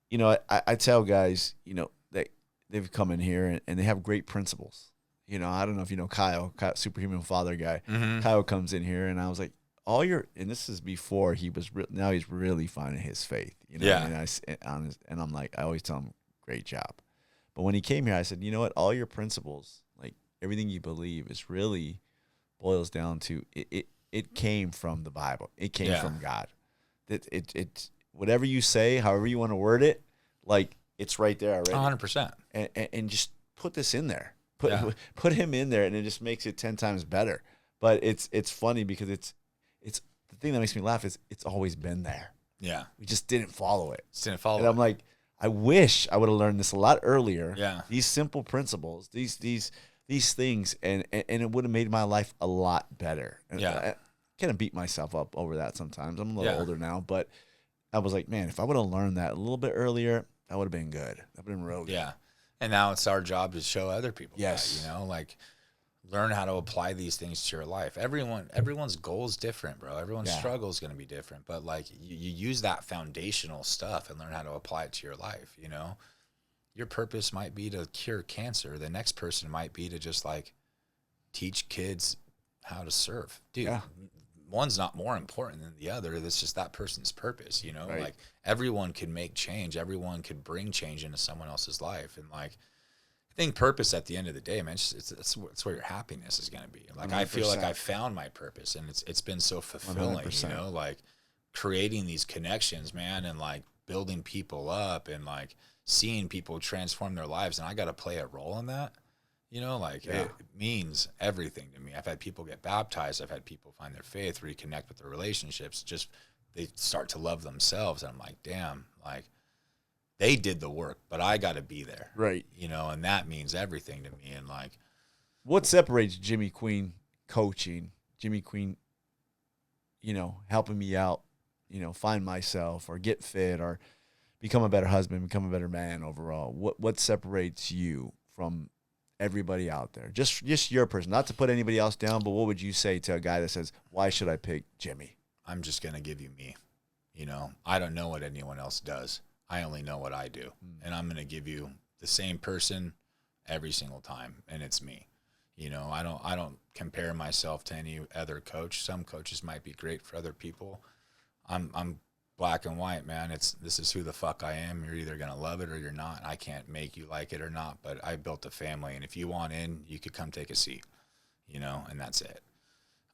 you know, I tell guys, you know, that they've come in here and they have great principles. You know, I don't know if you know Kyle, superhuman father guy. Mm-hmm. Kyle comes in here, and I was like, and this is before he was, now he's really finding his faith. You know, and I'm like, I always tell him, great job. But when he came here, I said, you know what, all your principles, like everything you believe, is really boils down to it came from the Bible. It came from God. It whatever you say, however you want to word it, like it's right there already. 100%. And just put this in there. Put him in there, and it just makes it 10 times better. But it's funny because it's the thing that makes me laugh is it's always been there. Yeah, we just didn't follow it. And I'm like, I wish I would have learned this a lot earlier. Yeah, these simple principles, these things, and it would have made my life a lot better. And I kind of beat myself up over that sometimes. I'm a little older now, but I was like, man, if I would have learned that a little bit earlier, that would have been good. That would have been real good. Yeah. And now it's our job to show other people that, you know, like learn how to apply these things to your life. Everyone's goal is different, bro. Everyone's struggle is going to be different, but like you use that foundational stuff and learn how to apply it to your life. You know, your purpose might be to cure cancer. The next person might be to just like teach kids how to surf. Dude, one's not more important than the other. That's just that person's purpose, you know? Right. Like everyone could make change. Everyone could bring change into someone else's life. And like, I think purpose at the end of the day, man, it's where your happiness is going to be. Like, 100%. I feel like I found my purpose, and it's been so fulfilling, 100%. You know, like creating these connections, man, and like building people up and like seeing people transform their lives. And I got to play a role in that. You know, like it means everything to me. I've had people get baptized. I've had people find their faith, reconnect with their relationships. Just they start to love themselves. And I'm like, damn, like they did the work, but I got to be there. Right. You know, and that means everything to me. And like, what separates Jimmy Queen coaching, Jimmy Queen, you know, helping me out, you know, find myself or get fit or become a better husband, become a better man overall? What separates you from everybody out there? Just your person, not to put anybody else down, but what would you say to a guy that says, why should I pick Jimmy? I'm just going to give you me. You know, I don't know what anyone else does. I only know what I do. And I'm going to give you the same person every single time. And it's me. You know, I don't compare myself to any other coach. Some coaches might be great for other people. I'm black and white, man. This is who the fuck I am. You're either going to love it or you're not. I can't make you like it or not, but I built a family, and if you want in, you could come take a seat, you know, and that's it.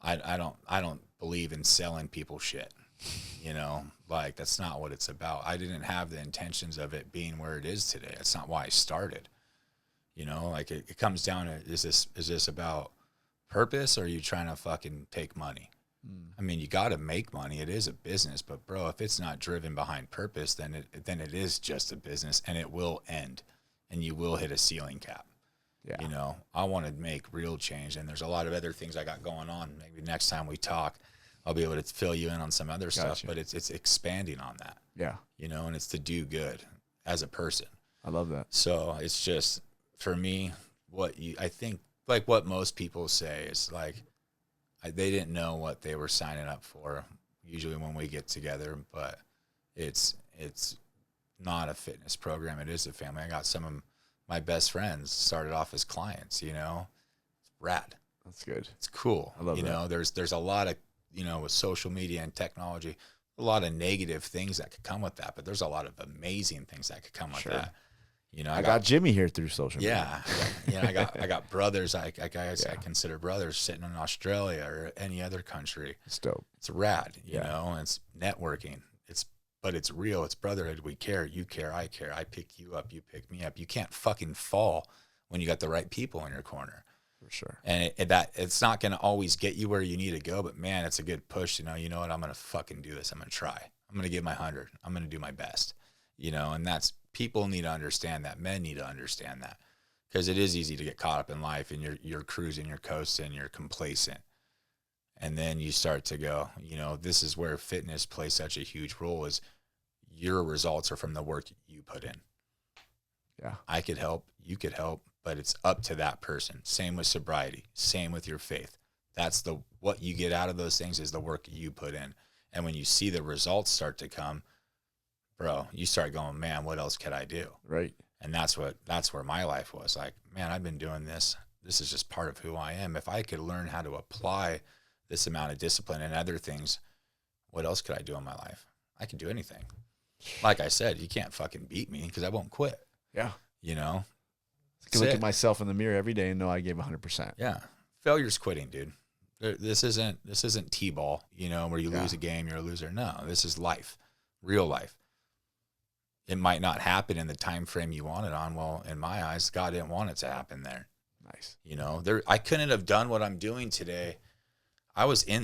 I don't believe in selling people shit, you know, like that's not what it's about. I didn't have the intentions of it being where it is today. That's not why I started, you know, like it comes down to, is this about purpose, or are you trying to fucking take money? I mean, you got to make money. It is a business, but bro, if it's not driven behind purpose, then it is just a business, and it will end, and you will hit a ceiling cap. Yeah. You know, I want to make real change, and there's a lot of other things I got going on. Maybe next time we talk, I'll be able to fill you in on some other stuff, but it's expanding on that. Yeah. You know, and it's to do good as a person. I love that. So it's just, for me, I think like what most people say is like, they didn't know what they were signing up for usually when we get together, but it's not a fitness program. It is a family. I got some of my best friends started off as clients, you know. It's rad. That's good. It's cool. I love that. You know, there's a lot of, you know, with social media and technology, a lot of negative things that could come with that, but there's a lot of amazing things that could come with that. You know, I got Jimmy here through social media. Yeah, I got brothers. I consider brothers sitting in Australia or any other country. It's dope. It's rad, you know. And it's networking. But it's real. It's brotherhood. We care. You care. I care. I pick you up. You pick me up. You can't fucking fall when you got the right people in your corner. For sure. And it's not going to always get you where you need to go. But man, it's a good push. You know what? I'm going to fucking do this. I'm going to try. I'm going to give my 100. I'm going to do my best. You know, and that's. People need to understand that. Men need to understand that, because it is easy to get caught up in life, and you're cruising, you're coasting, you're complacent. And then you start to go, you know, this is where fitness plays such a huge role, is your results are from the work you put in. Yeah. I could help, you could help, but it's up to that person. Same with sobriety, same with your faith. That's what you get out of those things is the work you put in. And when you see the results start to come, bro, you start going, man, what else could I do? Right. And that's where my life was like, man, I've been doing this. This is just part of who I am. If I could learn how to apply this amount of discipline and other things, what else could I do in my life? I can do anything. Like I said, you can't fucking beat me, because I won't quit. Yeah. You know? I can look at myself in the mirror every day and know I gave 100%. Yeah. Failure's quitting, dude. This isn't T-ball, you know, where you lose a game, you're a loser. No, this is life, real life. It might not happen in the time frame you want it on. Well, in my eyes, God didn't want it to happen there. Nice. You know, I couldn't have done what I'm doing today. I was in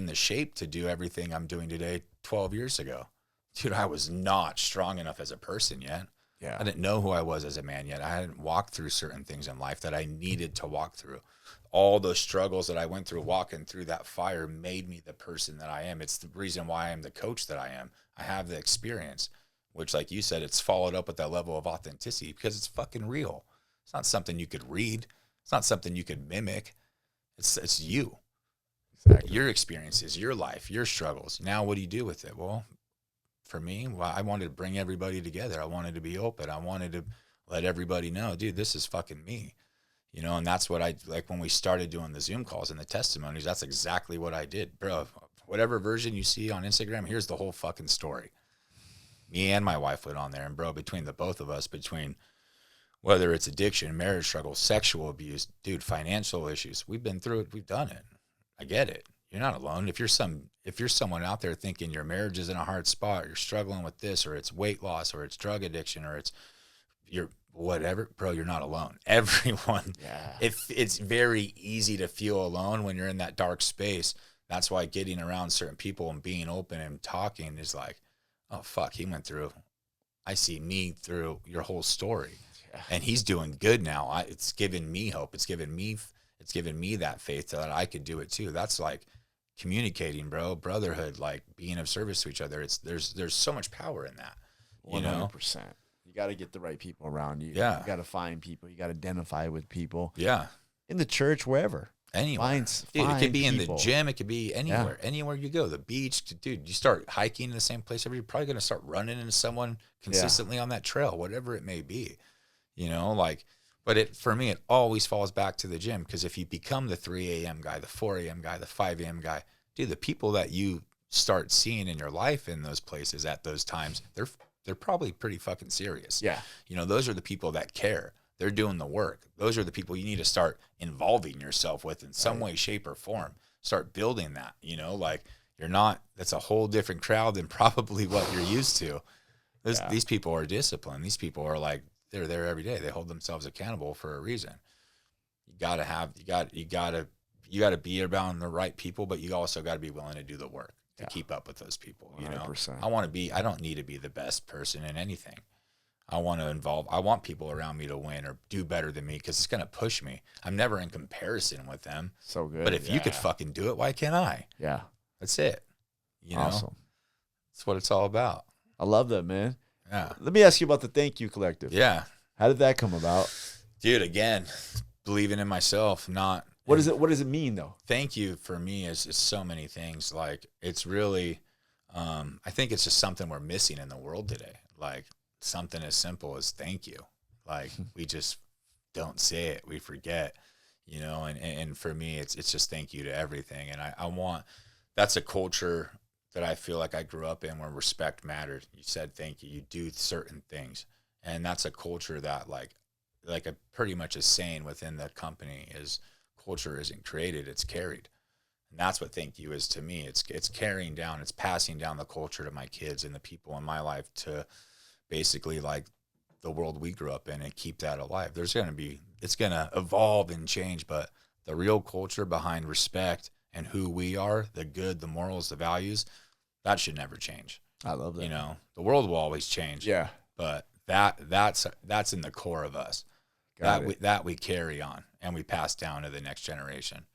the shape to do everything I'm doing today 12 years ago. Dude, I was not strong enough as a person yet. Yeah. I didn't know who I was as a man yet. I hadn't walked through certain things in life that I needed to walk through. All those struggles that I went through walking through that fire made me the person that I am. It's the reason why I'm the coach that I am. I have the experience, which, like you said, it's followed up with that level of authenticity, because it's fucking real. It's not something you could read. It's not something you could mimic. It's you. Exactly. Your experiences, your life, your struggles. Now what do you do with it? Well, for me, I wanted to bring everybody together. I wanted to be open. I wanted let everybody know, dude, this is fucking me. You know, and that's what I like when we started doing the Zoom calls and the testimonies. That's exactly what I did, bro. Whatever version you see on Instagram, here's the whole fucking story. Me and my wife went on there, and bro, between the both of us, between whether it's addiction, marriage struggles, sexual abuse, dude, financial issues, we've been through it. We've done it. I get it. You're not alone. If you're someone out there thinking your marriage is in a hard spot, you're struggling with this, or it's weight loss, or it's drug addiction, or it's you're whatever, bro, you're not alone. Everyone, it's very easy to feel alone when you're in that dark space. That's why getting around certain people and being open and talking is like, oh fuck, he went through. I see me through your whole story, and he's doing good now. It's given me hope. It's given me that faith that I could do it too. That's like communicating, bro, brotherhood, like being of service to each other. There's so much power in that. 100%. You got to get the right people around you. Yeah. You got to find people. You got to identify with people. Yeah. In the church, wherever. Anywhere. Dude, it could be people. In the gym. It could be anywhere. Yeah. Anywhere you go. The beach. Dude, you start hiking in the same place you're probably going to start running into someone consistently on that trail, whatever it may be. You know, like, but for me, it always falls back to the gym, because if you become the 3 a.m. guy, the 4 a.m. guy, the 5 a.m. guy, dude, the people that you start seeing in your life in those places at those times, they're probably pretty fucking serious. Yeah. You know, those are the people that care. They're doing the work. Those are the people you need to start involving yourself with in some way, shape, or form. Start building that, you know, like that's a whole different crowd than probably what you're used to. These people are disciplined. These people are like, they're there every day. They hold themselves accountable for a reason. You gotta be around the right people, but you also gotta be willing to do the work to keep up with those people. You 100%. know, I don't need to be the best person in anything. I want people around me to win or do better than me, because it's going to push me. I'm never in comparison with them. So good. But if you could fucking do it, why can't I? Yeah. That's it. You know? Awesome. That's what it's all about. I love that, man. Yeah. Let me ask you about the Thank You Collective. Yeah. How did that come about? Dude, again, believing in myself, What does it mean though? Thank you for me is so many things. Like, it's really, I think it's just something we're missing in the world today. Like, something as simple as thank you. Like, we just don't say it. We forget, you know, and for me, it's just thank you to everything. And I want, that's a culture that I feel like I grew up in, where respect mattered. You said thank you. You do certain things. And that's a culture that like a pretty much a saying within the company is, culture isn't created, it's carried. And that's what thank you is to me. It's carrying down, it's passing down the culture to my kids and the people in my life to basically like the world we grew up in, and keep that alive. It's going to evolve and change, but the real culture behind respect and who we are, the good, the morals, the values, that should never change. I love that. You know, the world will always change. Yeah. But that's in the core of us. That we carry on and we pass down to the next generation.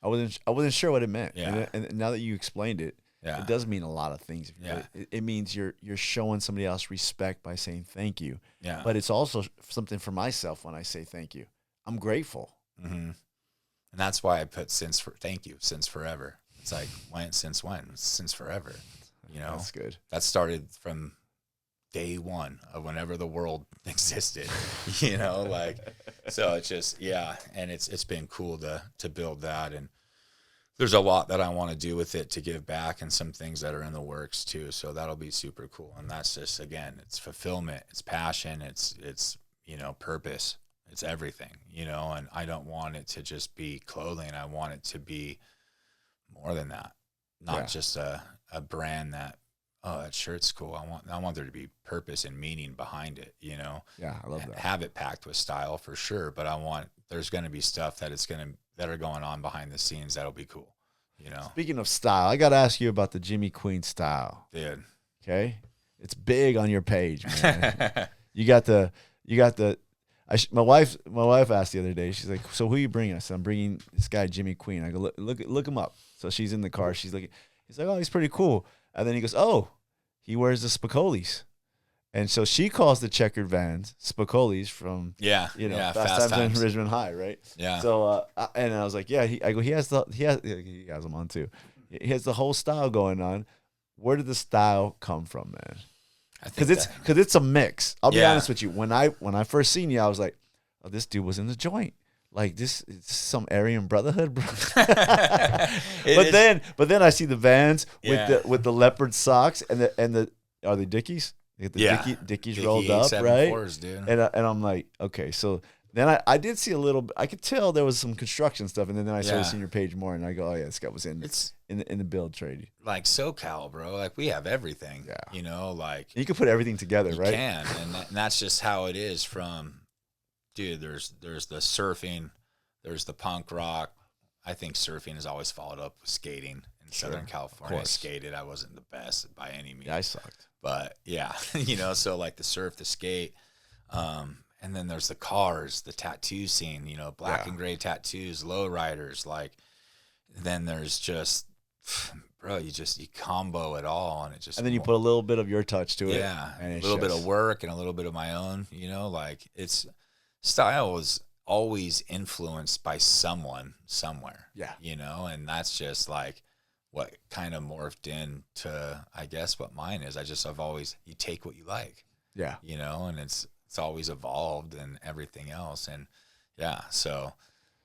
I wasn't sure what it meant. Yeah. And now that you explained it, Yeah. it does mean a lot of things. Yeah. It means you're showing somebody else respect by saying thank you. Yeah. But it's also something for myself when I say thank you. I'm grateful. Mm-hmm. And that's why I put since forever. It's like, since when? Since forever. You know? That's good. That started from day one of whenever the world existed, you know, like, so it's just, yeah. And it's been cool to build that. And there's a lot that I want to do with it to give back, and some things that are in the works too. So that'll be super cool. And that's just, again, it's fulfillment, it's passion, it's, you know, purpose, it's everything, you know, and I don't want it to just be clothing. I want it to be more than that, not just a brand that, oh, that shirt's cool. I want there to be purpose and meaning behind it, you know? Yeah, I love that. Have it packed with style for sure, but there's going to be stuff that are going on behind the scenes that'll be cool, you know? Speaking of style, I got to ask you about the Jimmy Queen style. Dude. Okay? It's big on your page, man. My wife asked the other day, she's like, so who are you bringing? I said, I'm bringing this guy, Jimmy Queen. I go, look him up. So she's in the car. She's like, he's like, oh, he's pretty cool. And then he goes, oh, he wears the Spicolis. And so she calls the checkered Vans Spicolis from, Fast Times in Ridgemont High, right? Yeah. So, and I was like, yeah, he has them on too. He has the whole style going on. Where did the style come from, man? I think because it's a mix. I'll be Yeah. honest with you. When I first seen you, I was like, oh, this dude was in the joint. Like this is some Aryan Brotherhood, bro. But then I see the Vans Yeah. with the leopard socks and the are they Dickies? They get the Yeah. Dickies rolled up, right? 874s, dude. And I'm like, okay, so then I did see a little. I could tell there was some construction stuff, and then I started Yeah. seeing your page more, and I go, oh yeah, this guy was in It's the build trade. like SoCal, bro. Like we have everything. Yeah. You know, like You could put everything together, you right? can, and that's just how it is. From, dude, there's the surfing, there's the punk rock. I think surfing has always followed up with skating in Southern California. I course. skated. I wasn't the best by any means. Yeah, I sucked. But yeah, you know, so like the surf, the skate, and then there's the cars, the tattoo scene, you know, black and gray tattoos, low riders, like, then there's just, bro, you combo it all, and it just, And then you put a little bit of your touch to it. yeah, and a it's little bit just- of work and a little bit of my own, you know, like style is always influenced by someone somewhere. Yeah. You know, and that's just like what kind of morphed into, I guess, what mine is. I've always, you take what you like, Yeah. you know, and it's always evolved and everything else. And yeah, so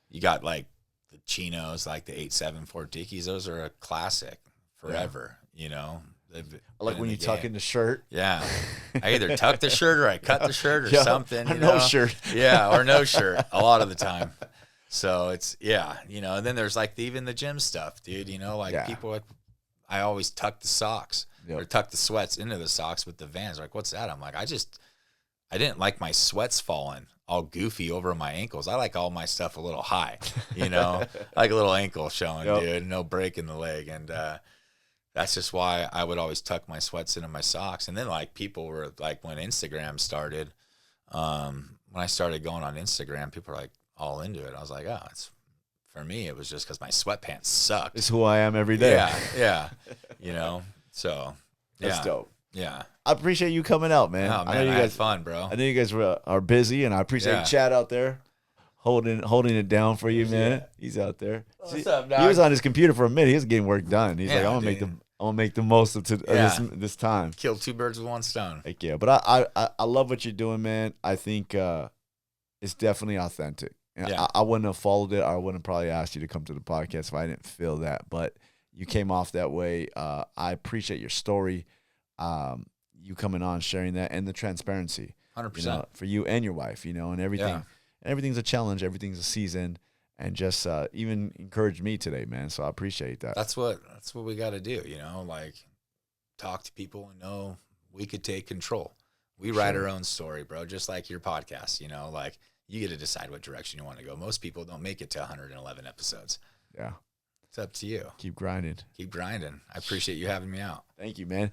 you got like the chinos, like the 874 Dickies, those are a classic forever, you know. I like when you tuck in the shirt. Yeah. I either tuck the shirt or I cut the shirt or Yeah, something. or you no know? shirt. Yeah, or no shirt a lot of the time. So it's, yeah, you know, and then there's like even the gym stuff, dude, you know, like Yeah. people, like, I always tuck the socks Yep. or tuck the sweats into the socks with the Vans. Like, what's that? I'm like, I didn't like my sweats falling all goofy over my ankles. I like all my stuff a little high, you know, like a little ankle showing, Yep. dude, no break in the leg. And, that's just why I would always tuck my sweats into my socks. And then like people were like, when Instagram started, when I started going on Instagram, people were like all into it. I was like, oh, for me, it was just because my sweatpants sucked. It's who I am every day. Yeah. Yeah. You know, so yeah. That's dope. Yeah. I appreciate you coming out, man. Oh, I know man, you I had guys fun, bro. I know you guys are busy, and I appreciate Yeah. Chad out there holding it down for you, man. Yeah. He's out there. What's up, He dog? was on his computer for a minute. He was getting work done. He's Yeah, like, I'm dude. gonna make the most of Yeah. this time. Killed two birds with one stone. Heck yeah. But I love what you're doing, man. I think it's definitely authentic. And Yeah. I wouldn't have followed it. I wouldn't have probably asked you to come to the podcast if I didn't feel that. But you came off that way. I appreciate your story. You coming on, sharing that, and the transparency. 100%. You know, for you and your wife, you know, and everything. Yeah. Everything's a challenge. Everything's a season, and just even encouraged me today, man. So I appreciate that. That's what we got to do, you know, like talk to people and know we could take control. We write our own story, bro, just like your podcast, you know, like you get to decide what direction you want to go. Most people don't make it to 111 episodes. Yeah. It's up to you. Keep grinding. Keep grinding. I appreciate you having me out. Thank you, man.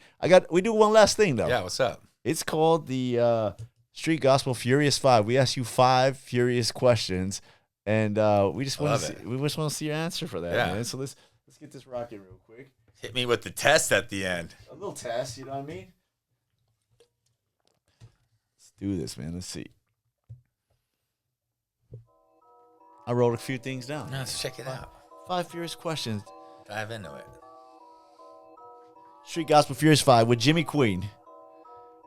We do one last thing though. Yeah, what's up? It's called the Street Gospel Furious 5. We ask you 5 furious questions, and we just want to see your answer for that, Yeah. man. So let's get this rocking real quick. Hit me with the test at the end. A little test, you know what I mean? Let's do this, man. Let's see. I wrote a few things down. Let's check it out. 5 furious questions. Dive into it. Street Gospel Furious 5 with Jimmy Queen.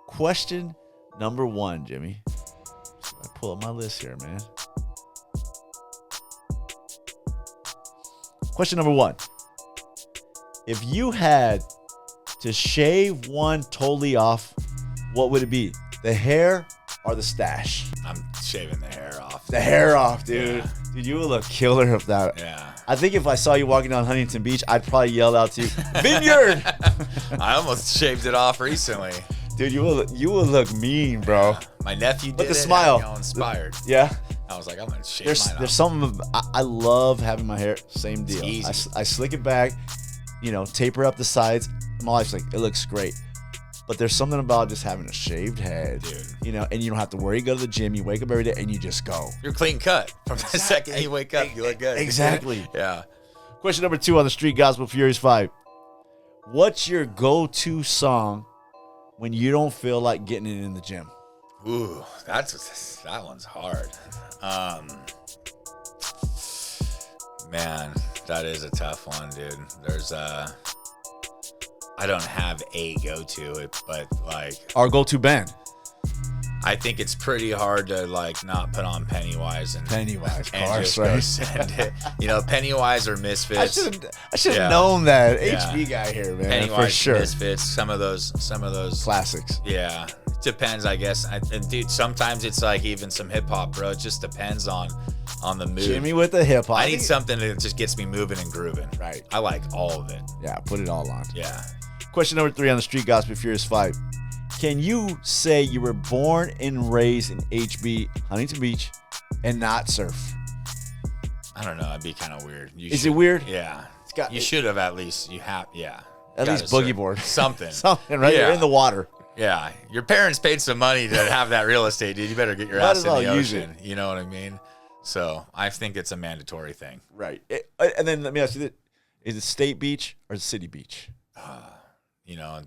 Question number 1, Jimmy. I pull up my list here, man. Question number 1. If you had to shave one totally off, what would it be? The hair or the stash? I'm shaving the hair off. The hair off, dude. Yeah. Dude, you would look killer of that. Yeah. I think if I saw you walking down Huntington Beach, I'd probably yell out to you, Vineyard! I almost shaved it off recently. Dude, you will look mean, bro. My nephew did But the it. smile. Had me all inspired. Yeah. I was like, I'm gonna shave There's mine there's off. something I love having my hair. Same deal. easy. I slick it back, you know, taper up the sides. My wife's like, it looks great. But there's something about just having a shaved head, Dude. you know, and you don't have to worry. You go to the gym, you wake up every day, and you just go. You're clean cut. From the second you wake up, you look good. Exactly. Yeah. Question number 2 on the Street Gospel Furious 5. What's your go-to song when you don't feel like getting it in the gym? Ooh, that one's hard. Man, that is a tough one, dude. There's I I don't have a go-to, but like Our go-to band. I think it's pretty hard to like not put on Pennywise and Cars, just go send it. You know, Pennywise or Misfits. I should have known that. Yeah. HB guy here, man. Pennywise, for sure. Misfits, some of those Classics. Yeah, depends, I guess. And dude, sometimes it's like even some hip hop, bro. It just depends on the mood. Jimmy with the hip hop. I need something that just gets me moving and grooving. Right. I like all of it. Yeah, put it all on. Yeah. Question number 3 on the Street Gospel Furious 5. Can you say you were born and raised in HB, Huntington Beach, and not surf? I don't know. It'd be kind of weird. Is it weird? Yeah. got- You should have at least. You have. Yeah. At least Gotta boogie serve board. something. Something, right? Yeah. You're in the water. Yeah. Your parents paid some money to have that real estate, dude. You better get your Might ass as in well the use ocean. You know what I mean? So I think it's a mandatory thing. Right. And then let me ask you this. Is it state beach or city beach? You know,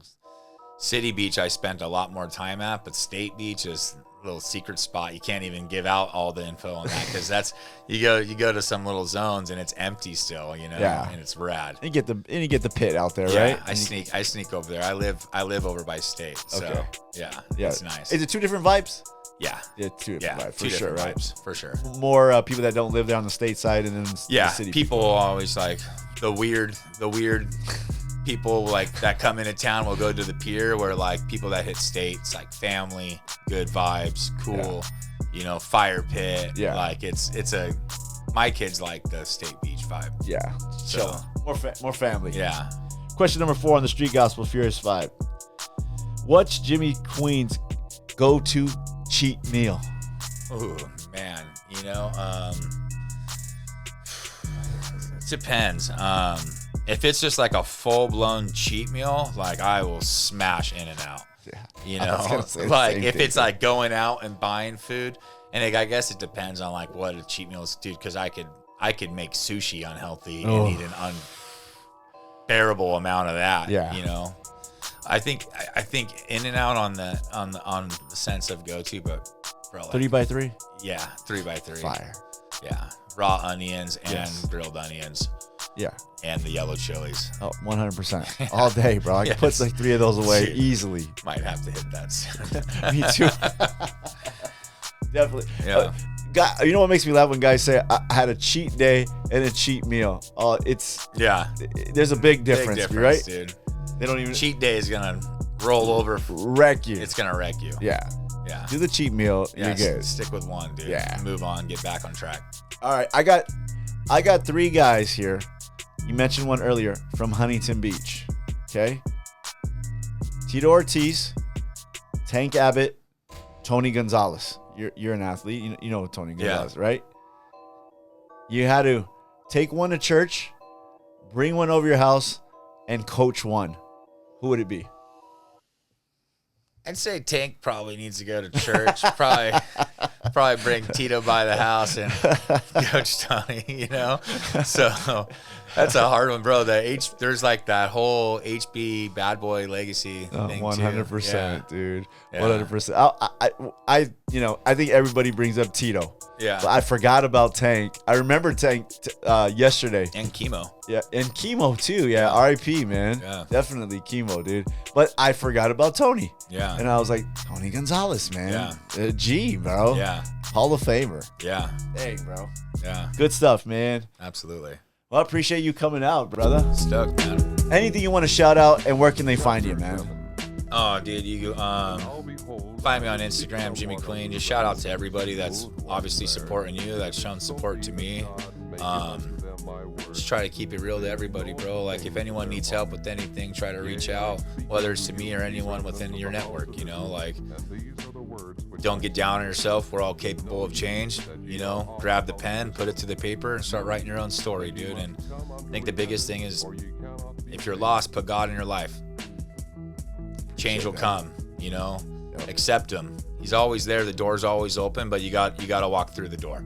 City Beach I spent a lot more time at, but State Beach is a little secret spot. You can't even give out all the info on that because that's you go to some little zones and it's empty still, you know, Yeah. and it's rad. And you get the pit out there, Yeah, right? I sneak over there. I live over by State, so Okay. yeah, Yeah. it's nice. Is it 2 different vibes? Yeah, Yeah, 2 different vibes, for two sure, different right? vibes, for sure. More people that don't live there on the state side and then Yeah, the city. people always like the weird people like that come into town will go to the pier where like people that hit States like family, good vibes, cool, you know, fire pit. Yeah. Like it's my kids like the State Beach vibe. Yeah, So more family. yeah. Question number 4 on the Street Gospel Furious 5. What's Jimmy Queen's go-to cheat meal? Ooh, man, you know, it depends. If it's just like a full-blown cheat meal, like I will smash In-N-Out. Yeah, You I was know, gonna say the like same if thing. it's like going out and buying food, and I guess it depends on like what a cheat meal is, dude. Because I could make sushi unhealthy and eat an unbearable amount of that. Yeah. You know, I think In-N-Out on the sense of go-to, but bro, like, 3x3? yeah, 3x3. Fire. Yeah, raw onions and Yes. grilled onions Yeah. and the yellow chilies. Oh, 100%. All day, bro. I can put Yes. like 3 of those away Dude. easily. Might have to hit that soon. Me too. Definitely. Yeah. You know what makes me laugh when guys say I had a cheat day and a cheat meal? Yeah. There's a big difference, Big right? dude. They don't even Cheat day is gonna roll over. wreck you. It's gonna wreck you. Yeah. Yeah. Do the cheat meal, Yeah, you're good. Stick with one, dude. Yeah. Move on. Get back on track. All right, I got 3 guys here. You mentioned one earlier from Huntington Beach. Okay. Tito Ortiz, Tank Abbott, Tony Gonzalez. You're an athlete. You know Tony Gonzalez, right? You had to take one to church, bring one over your house, and coach one. Who would it be? I'd say Tank probably needs to go to church. probably bring Tito by the house and coach Tony, you know? So that's a hard one, bro. There's like that whole HB bad boy legacy thing 100%, too. dude. Yeah. 100%. I think everybody brings up Tito. Yeah. But I forgot about Tank. I remember Tank yesterday. And chemo. Yeah, and Chemo too. Yeah, R.I.P. man. Yeah. Definitely Chemo, dude. But I forgot about Tony. Yeah. And I was like, Tony Gonzalez, man. G, bro. Yeah. Hall of Famer. Yeah. Dang, bro. Yeah. Good stuff, man. Absolutely. Well, I appreciate you coming out, brother. Stoked, man. Anything you want to shout out, and where can they find you, man? Oh, dude, you find me on Instagram, Jimmy Queen. Just shout out to everybody that's obviously supporting you, that's shown support to me. Just try to keep it real to everybody, bro. Like, if anyone needs help with anything, try to reach out, whether it's to me or anyone within your network, you know? Like, don't get down on yourself. We're all capable of change, you know? Grab the pen, put it to the paper, and start writing your own story, dude. And I think the biggest thing is, if you're lost, put God in your life. Change will come, you know? Accept him. He's always there. The door's always open, but you got to walk through the door,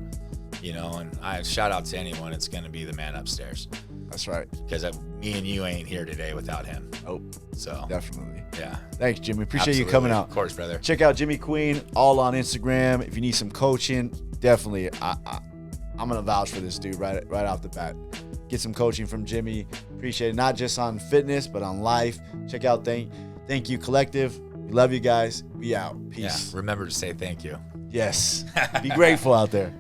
you know? And I shout out to anyone. It's going to be the man upstairs. That's right. Because me and you ain't here today without him. Oh, So, definitely. yeah. Thanks, Jimmy. Appreciate Absolutely. you coming out. Of course, brother. Check out Jimmy Queen, all on Instagram. If you need some coaching, definitely. I'm gonna vouch for this dude right off the bat. get some coaching from Jimmy. Appreciate it, not just on fitness, but on life. Check out Thank You Collective. We love you guys. We out. Peace. Yeah, remember to say thank you. Yes. Be grateful out there.